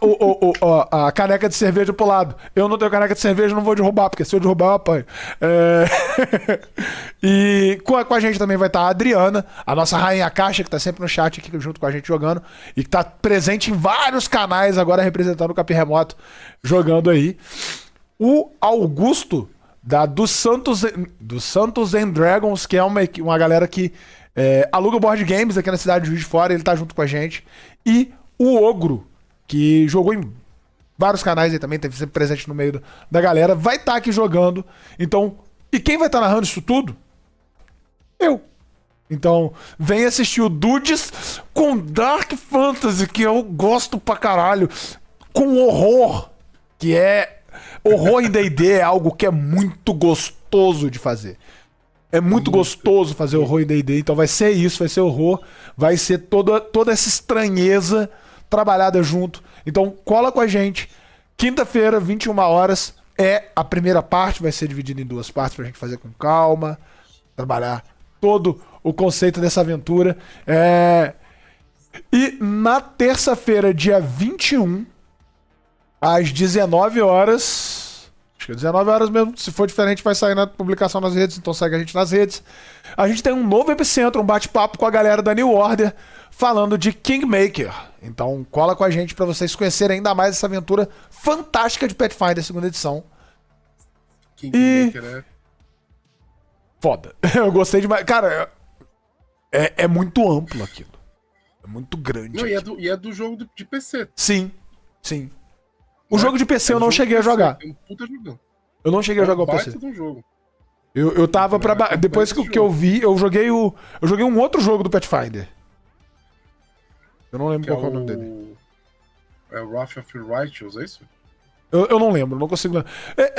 a caneca de cerveja pro lado. Eu não tenho caneca de cerveja, não vou derrubar, porque se eu derrubar eu apanho. E com a gente também vai estar a Adriana, a nossa rainha caixa, que tá sempre no chat aqui junto com a gente jogando, e que tá presente em vários canais agora representando o Capim Remoto, jogando aí. O Augusto, dos Santos and Dragons, que é uma galera que aluga board games aqui na cidade de Juiz de Fora, ele tá junto com a gente. E o Ogro, que jogou em vários canais aí também, teve sempre presente no meio da galera, vai estar aqui jogando. Então, e quem vai estar narrando isso tudo? Eu. Então, vem assistir o Dudes com Dark Fantasy, que eu gosto pra caralho, com horror, que é... Horror em D&D é algo que é muito gostoso de fazer. É muito gostoso fazer horror em D&D, então vai ser isso, vai ser horror, vai ser toda essa estranheza trabalhada junto. Então cola com a gente. Quinta-feira, 21 horas, é a primeira parte, vai ser dividida em 2 partes pra gente fazer com calma, trabalhar todo o conceito dessa aventura. E na terça-feira, dia 21, às 19 horas... Acho que é 19 horas mesmo. Se for diferente, vai sair na publicação nas redes, então segue a gente nas redes. A gente tem um novo Epicentro, um bate-papo com a galera da New Order, falando de Kingmaker. Então cola com a gente pra vocês conhecerem ainda mais essa aventura fantástica de Pathfinder, segunda edição. Kingmaker, né? Foda. Eu gostei demais. Cara, é muito amplo aquilo. É muito grande. Não, e é do jogo de PC. Sim, sim. O jogo de PC eu não cheguei a jogar. É um puta jogão. Eu não cheguei a jogar o PC. De um jogo. Eu tava pra... Depois que eu vi, eu joguei um outro jogo do Pathfinder. Eu não lembro qual é o nome dele. É o Wrath of the Righteous, é isso? Eu não lembro, não consigo lembrar.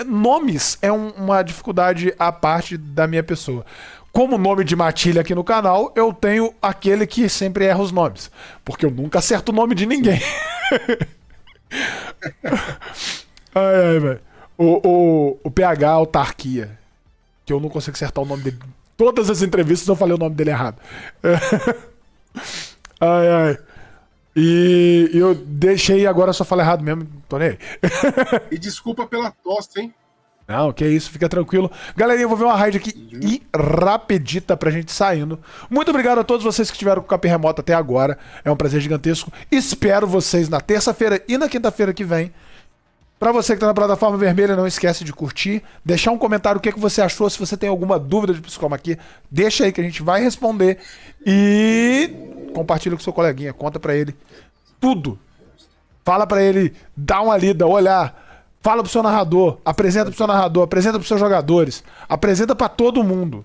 Nomes é uma dificuldade à parte da minha pessoa. Como nome de matilha aqui no canal, eu tenho aquele que sempre erra os nomes. Porque eu nunca acerto o nome de ninguém. Ai, velho. O PH Autarquia. Que eu não consigo acertar o nome dele. Todas as entrevistas eu falei o nome dele errado. Ai. E eu deixei agora só falar errado mesmo. Tô nem aí. E desculpa pela tosse, hein? Não, que isso, fica tranquilo. Galerinha, eu vou ver uma raid aqui e rapidita pra gente saindo. Muito obrigado a todos vocês que estiveram com o Capim Remoto até agora. É um prazer gigantesco. Espero vocês na terça-feira e na quinta-feira que vem. Pra você que tá na plataforma vermelha, não esquece de curtir, deixar um comentário o que você achou. Se você tem alguma dúvida de Psicoma aqui, deixa aí que a gente vai responder. E compartilha com seu coleguinha, conta pra ele tudo. Fala pra ele, dá uma lida, olhar. Fala pro seu narrador, apresenta pro seu narrador, apresenta pros seus jogadores, apresenta pra todo mundo.